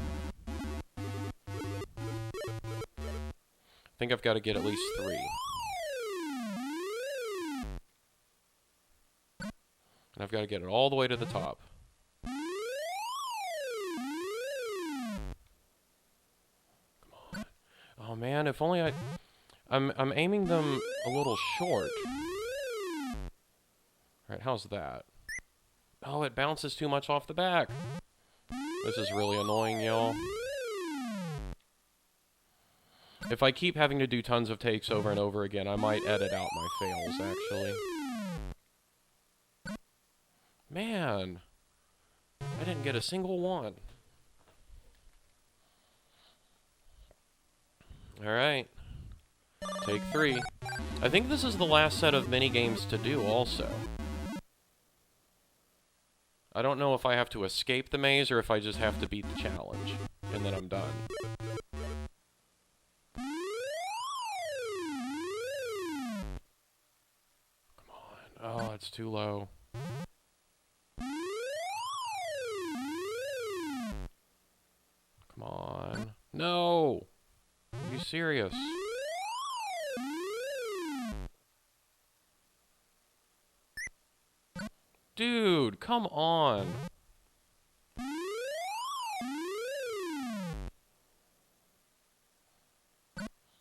I think I've got to get at least 3. And I've got to get it all the way to the top. Oh man, if only I'm aiming them a little short. Alright, how's that? Oh, it bounces too much off the back. This is really annoying, y'all. If I keep having to do tons of takes over and over again, I might edit out my fails, actually. Man, I didn't get a single one. Alright. Take 3. I think this is the last set of mini-games to do, also. I don't know if I have to escape the maze or if I just have to beat the challenge. And then I'm done. Come on. Oh, it's too low. Come on. No! Are you serious? Dude, come on.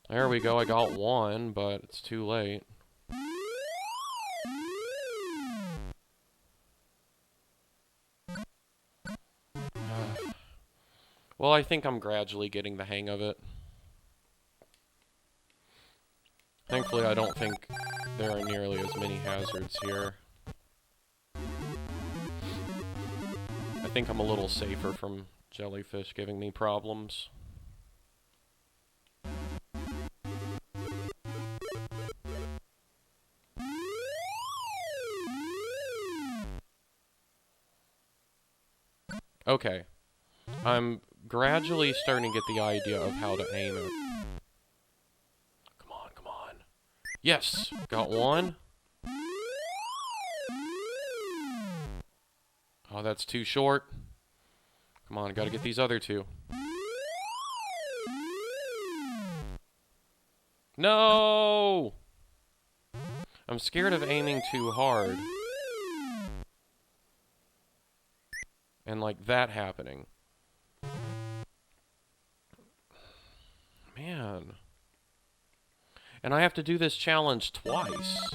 There we go, I got one, but it's too late. Well, I think I'm gradually getting the hang of it. Thankfully, I don't think there are nearly as many hazards here. I think I'm a little safer from jellyfish giving me problems. Okay. I'm gradually starting to get the idea of how to aim it. Come on, come on. Yes! Got one. Oh, that's too short. Come on, gotta get these other 2. No! I'm scared of aiming too hard. And like that happening. Man. And I have to do this challenge twice.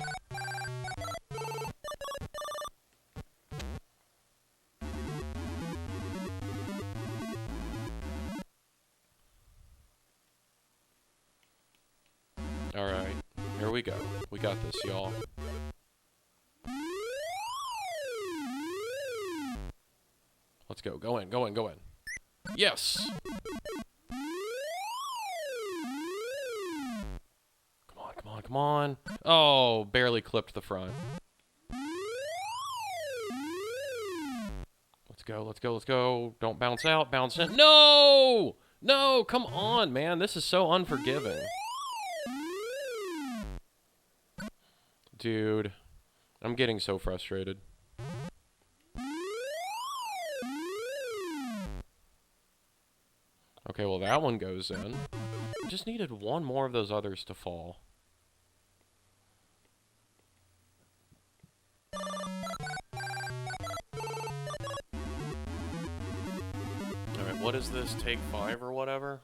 Alright, here we go. We got this, y'all. Let's go. Go in, go in, go in. Yes! Come on, come on, come on. Oh, barely clipped the front. Let's go, let's go, let's go. Don't bounce out, bounce in. No! No, come on, man. This is so unforgiving. Dude, I'm getting so frustrated. that one goes in. I just needed one more of those others to fall. Alright, what is this? Take 5 or whatever?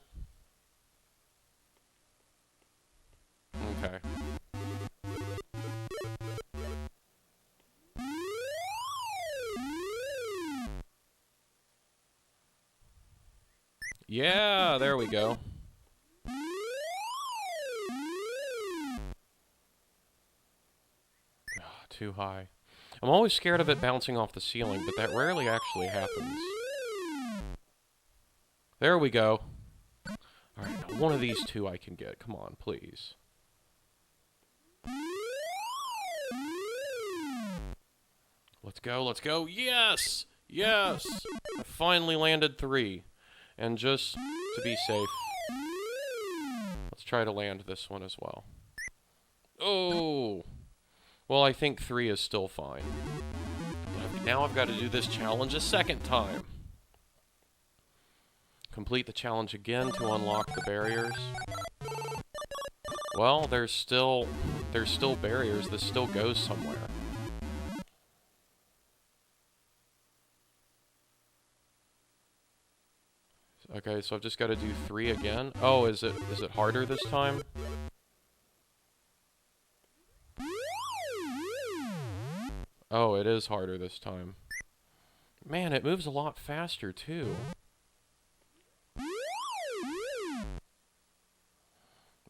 Okay. Yeah, there we go. Too high. I'm always scared of it bouncing off the ceiling, but that rarely actually happens. There we go. Alright, now one of these two I can get. Come on, please. Let's go, let's go. Yes! Yes! I finally landed 3. And just to be safe, let's try to land this one as well. Oh! Well, I think 3 is still fine. But now I've got to do this challenge a second time. Complete the challenge again to unlock the barriers. Well, there's still barriers. This still goes somewhere. Okay, so I've just got to do 3 again. Oh, is it harder this time? Oh, it is harder this time. Man, it moves a lot faster, too.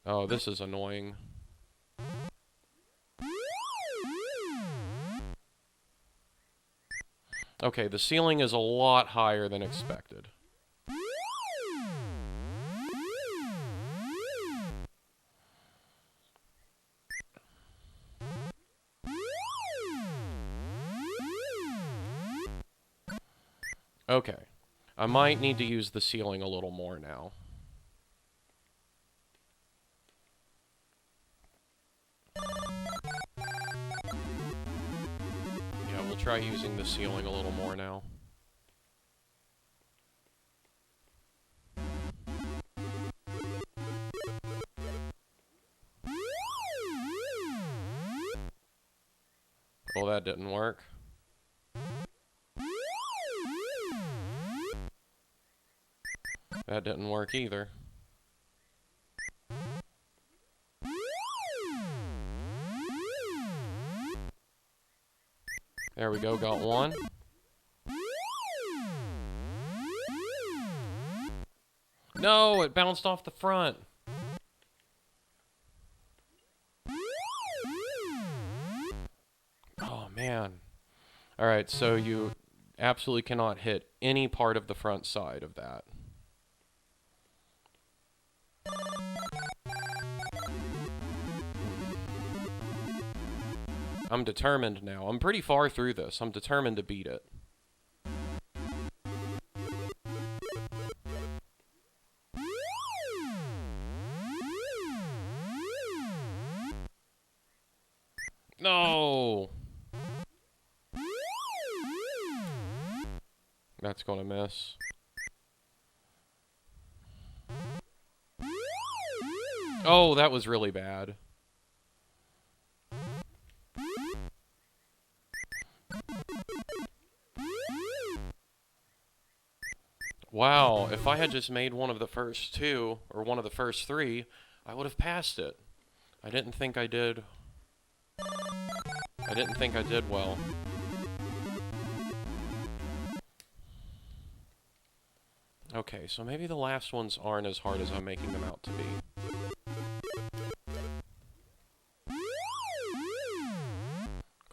Oh, this is annoying. Okay, the ceiling is a lot higher than expected. Okay, I might need to use the ceiling a little more now. Yeah, we'll try using the ceiling a little more now. Well, that didn't work. That didn't work either. There we go, got one. No, it bounced off the front. Oh, man. Alright, so you absolutely cannot hit any part of the front side of that. I'm determined now. I'm pretty far through this. I'm determined to beat it. No! That's gonna miss. Oh, that was really bad. Wow, if I had just made one of the first 2, or one of the first 3, I would have passed it. I didn't think I did well. Okay, so maybe the last ones aren't as hard as I'm making them out to be.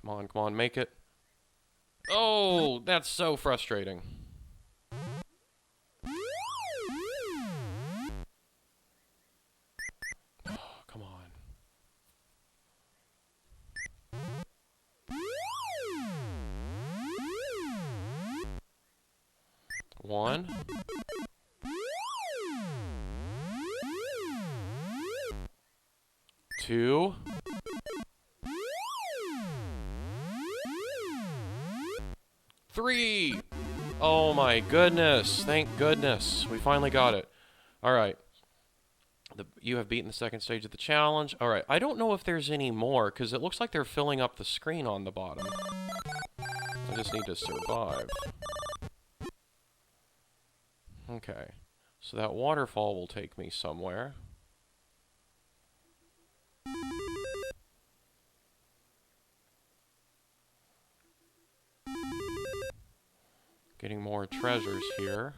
Come on, make it. Oh, that's so frustrating. Oh, come on. One. Two. 3! Oh my goodness, thank goodness. We finally got it. Alright. You have beaten the second stage of the challenge. Alright, I don't know if there's any more, because it looks like they're filling up the screen on the bottom. I just need to survive. Okay. So that waterfall will take me somewhere. Getting more treasures here.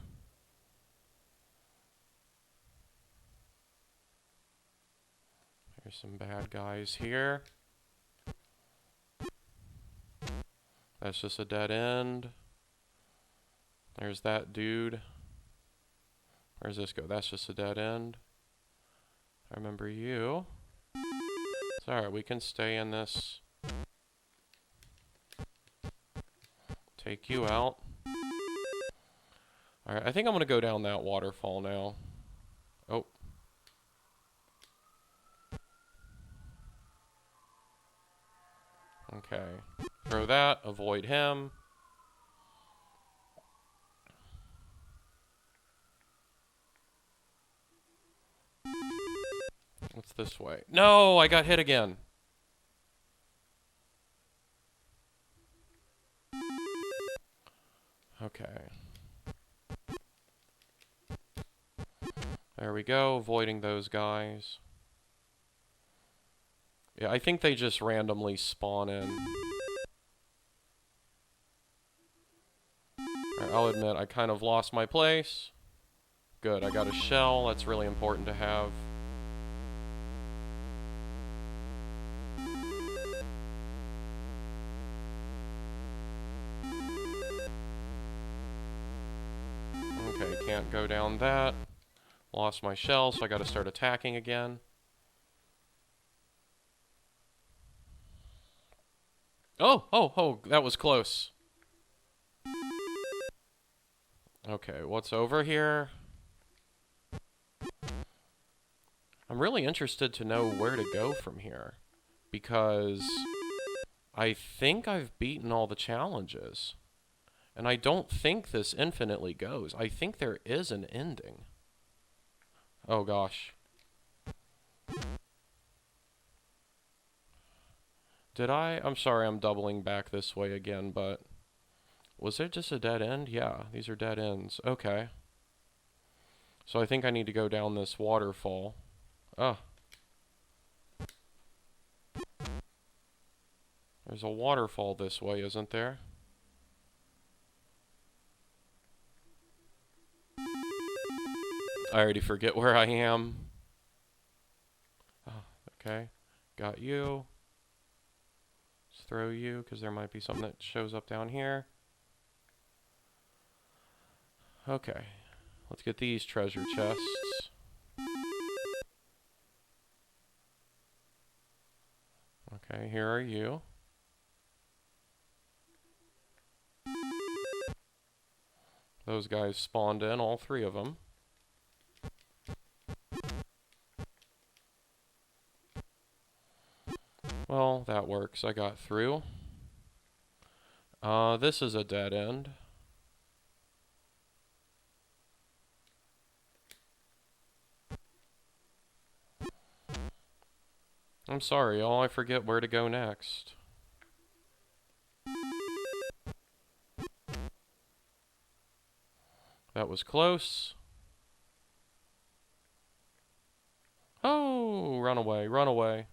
There's some bad guys here. That's just a dead end. There's that dude. Where's this go? That's just a dead end. I remember you. It's alright, we can stay in this. Take you out. Alright, I think I'm going to go down that waterfall now. Oh. Okay. Throw that. Avoid him. What's this way? No, I got hit again. Okay. There we go, avoiding those guys. Yeah, I think they just randomly spawn in. Right, I'll admit, I kind of lost my place. Good, I got a shell. That's really important to have. Okay, can't go down that. Lost my shell, so I gotta start attacking again. Oh, that was close. Okay, what's over here? I'm really interested to know where to go from here, because I think I've beaten all the challenges. And I don't think this infinitely goes. I think there is an ending. Oh gosh. Did I? I'm sorry I'm doubling back this way again, but... Was there just a dead end? Yeah, these are dead ends. Okay. So I think I need to go down this waterfall. Oh. There's a waterfall this way, isn't there? I already forget where I am. Oh, okay. Got you. Let's throw you, because there might be something that shows up down here. Okay. Let's get these treasure chests. Okay, here are you. Those guys spawned in, all three of them. Well, that works. I got through. This is a dead end. I'm sorry, y'all. I forget where to go next. That was close. Oh, run away, run away.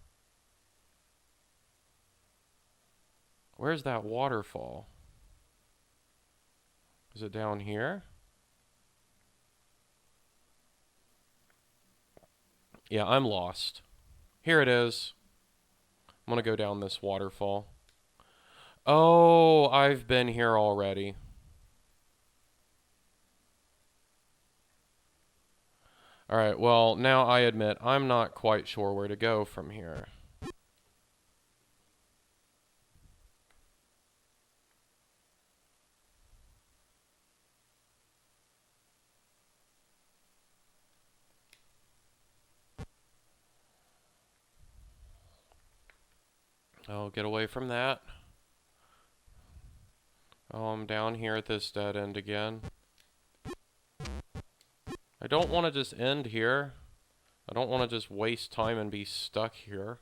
Where's that waterfall? Is it down here? Yeah, I'm lost. Here it is. I'm gonna go down this waterfall. Oh, I've been here already. Alright, well, now I admit I'm not quite sure where to go from here. Oh, get away from that. Oh, I'm down here at this dead end again. I don't want to just end here. I don't want to just waste time and be stuck here.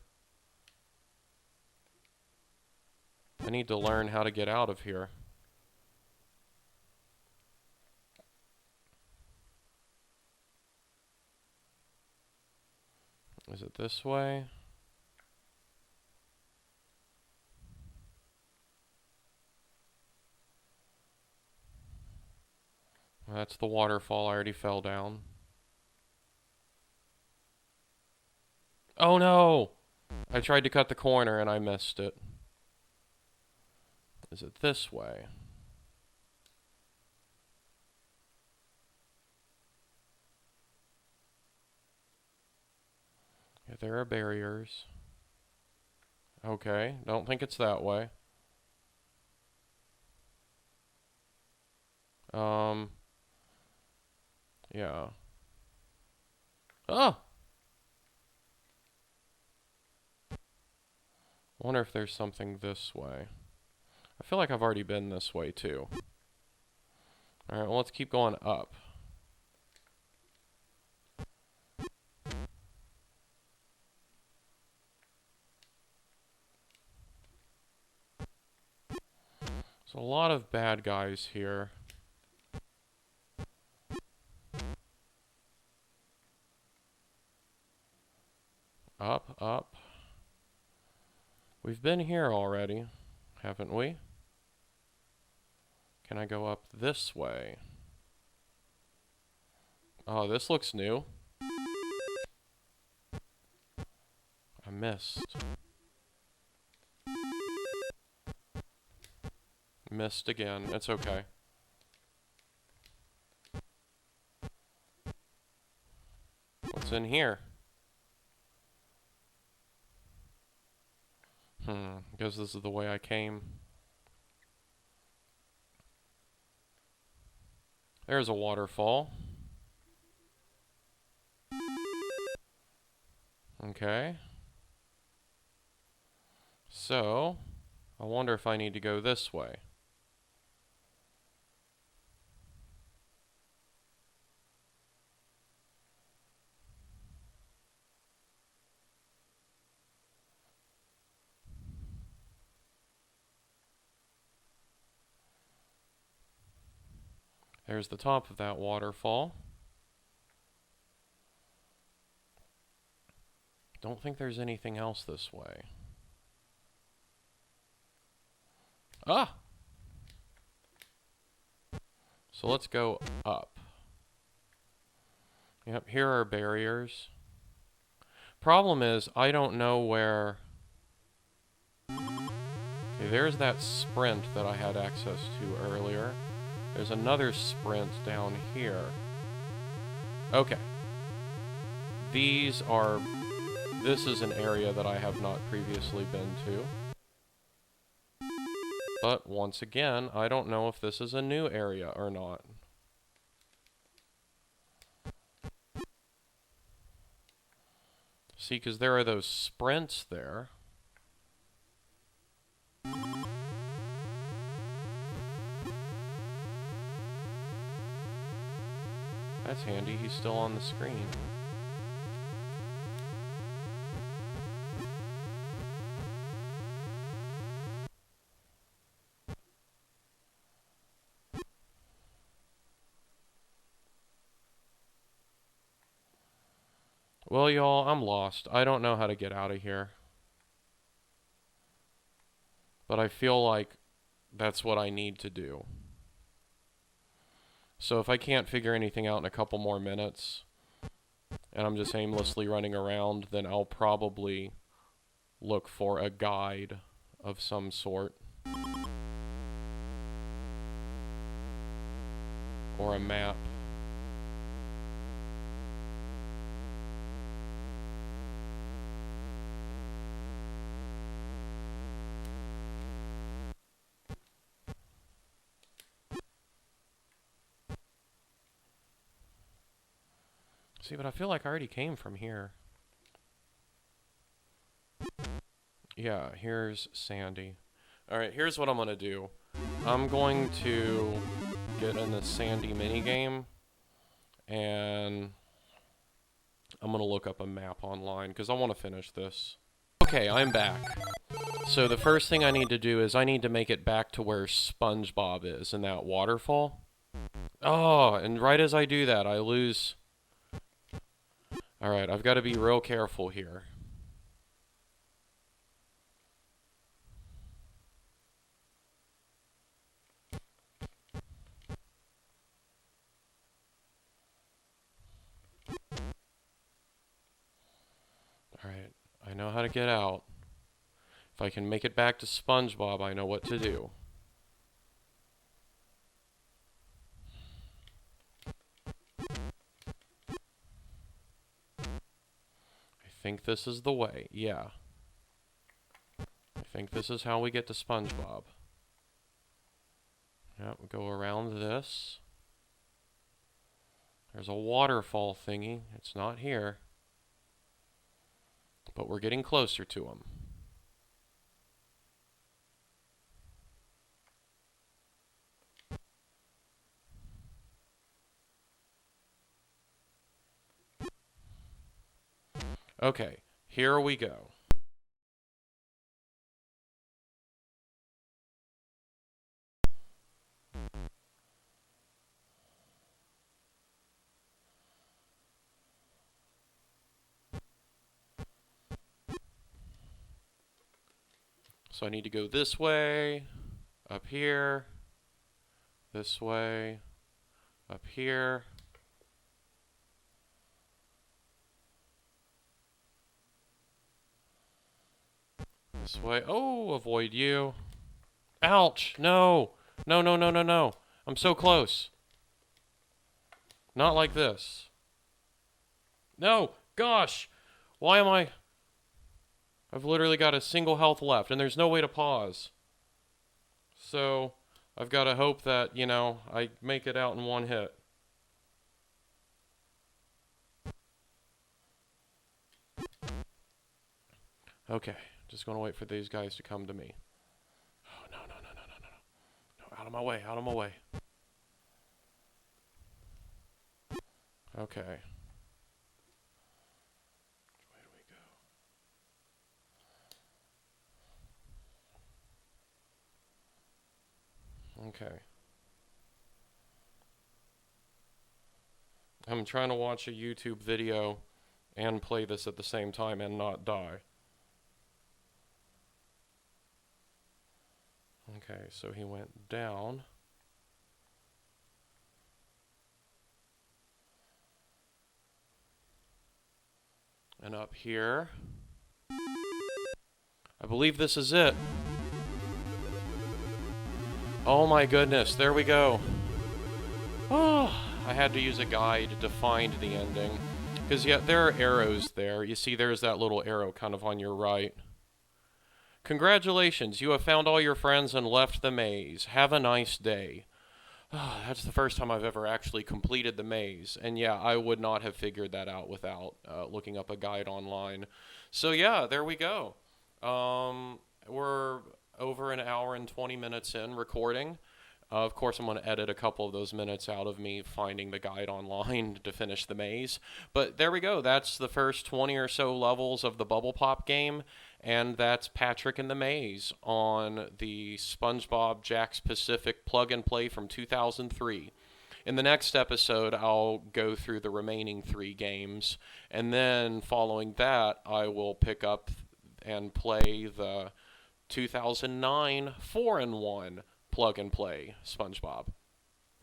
I need to learn how to get out of here. Is it this way? That's the waterfall. I already fell down. Oh no! I tried to cut the corner and I missed it. Is it this way? Yeah, there are barriers. Okay, don't think it's that way. Yeah. Oh! I wonder if there's something this way. I feel like I've already been this way too. Alright, well, let's keep going up. There's a lot of bad guys here. Up, up. We've been here already, haven't we? Can I go up this way? Oh, this looks new. I missed. Missed again. It's okay. What's in here? Guess this is the way I came. There's a waterfall. Okay. So, I wonder if I need to go this way. There's the top of that waterfall. Don't think there's anything else this way. Ah! So let's go up. Yep, here are barriers. Problem is, I don't know where... Okay, there's that sprint that I had access to earlier. There's another sprint down here. Okay. This is an area that I have not previously been to. But once again, I don't know if this is a new area or not. See, because there are those sprints there. That's handy, he's still on the screen. Well, y'all, I'm lost. I don't know how to get out of here. But I feel like that's what I need to do. So if I can't figure anything out in a couple more minutes, and I'm just aimlessly running around, then I'll probably look for a guide of some sort. Or a map. See, but I feel like I already came from here. Yeah, here's Sandy. Alright, here's what I'm going to do. I'm going to get in the Sandy minigame, And I'm going to look up a map online because I want to finish this. Okay, I'm back. So the first thing I need to do is I need to make it back to where SpongeBob is in that waterfall. Oh, and right as I do that, I lose... Alright, I've got to be real careful here. Alright, I know how to get out. If I can make it back to SpongeBob, I know what to do. I think this is the way, yeah. I think this is how we get to SpongeBob. Yep, we go around this. There's a waterfall thingy. It's not here. But we're getting closer to him. Okay, here we go. So I need to go this way, up here, this way, up here. This way. Oh, avoid you. Ouch! No! No, no, no, no, no. I'm so close. Not like this. No! Gosh! Why am I... I've literally got a single health left, and there's no way to pause. So, I've got to hope that, you know, I make it out in one hit. Okay, just going to wait for these guys to come to me. Oh, no, no, no, no, no, no, no. No, out of my way, out of my way. Okay. Which way do we go? Okay. I'm trying to watch a YouTube video and play this at the same time and not die. Okay, so he went down. And up here. I believe this is it. Oh my goodness, there we go. Oh, I had to use a guide to find the ending. Because, yeah, there are arrows there. You see there's that little arrow kind of on your right. Congratulations, you have found all your friends and left the maze. Have a nice day. Oh, that's the first time I've ever actually completed the maze. And yeah, I would not have figured that out without looking up a guide online. So yeah, there we go. We're over an hour and 20 minutes in recording. Of course, I'm going to edit a couple of those minutes out of me finding the guide online to finish the maze. But there we go. That's the first 20 or so levels of the Bubble Pop game. And that's Patrick in the Maze on the SpongeBob Jakks Pacific plug-and-play from 2003. In the next episode, I'll go through the remaining 3 games. And then following that, I will pick up and play the 2009 4-in-1 plug-and-play SpongeBob.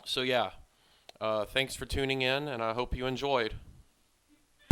So yeah, thanks for tuning in, and I hope you enjoyed.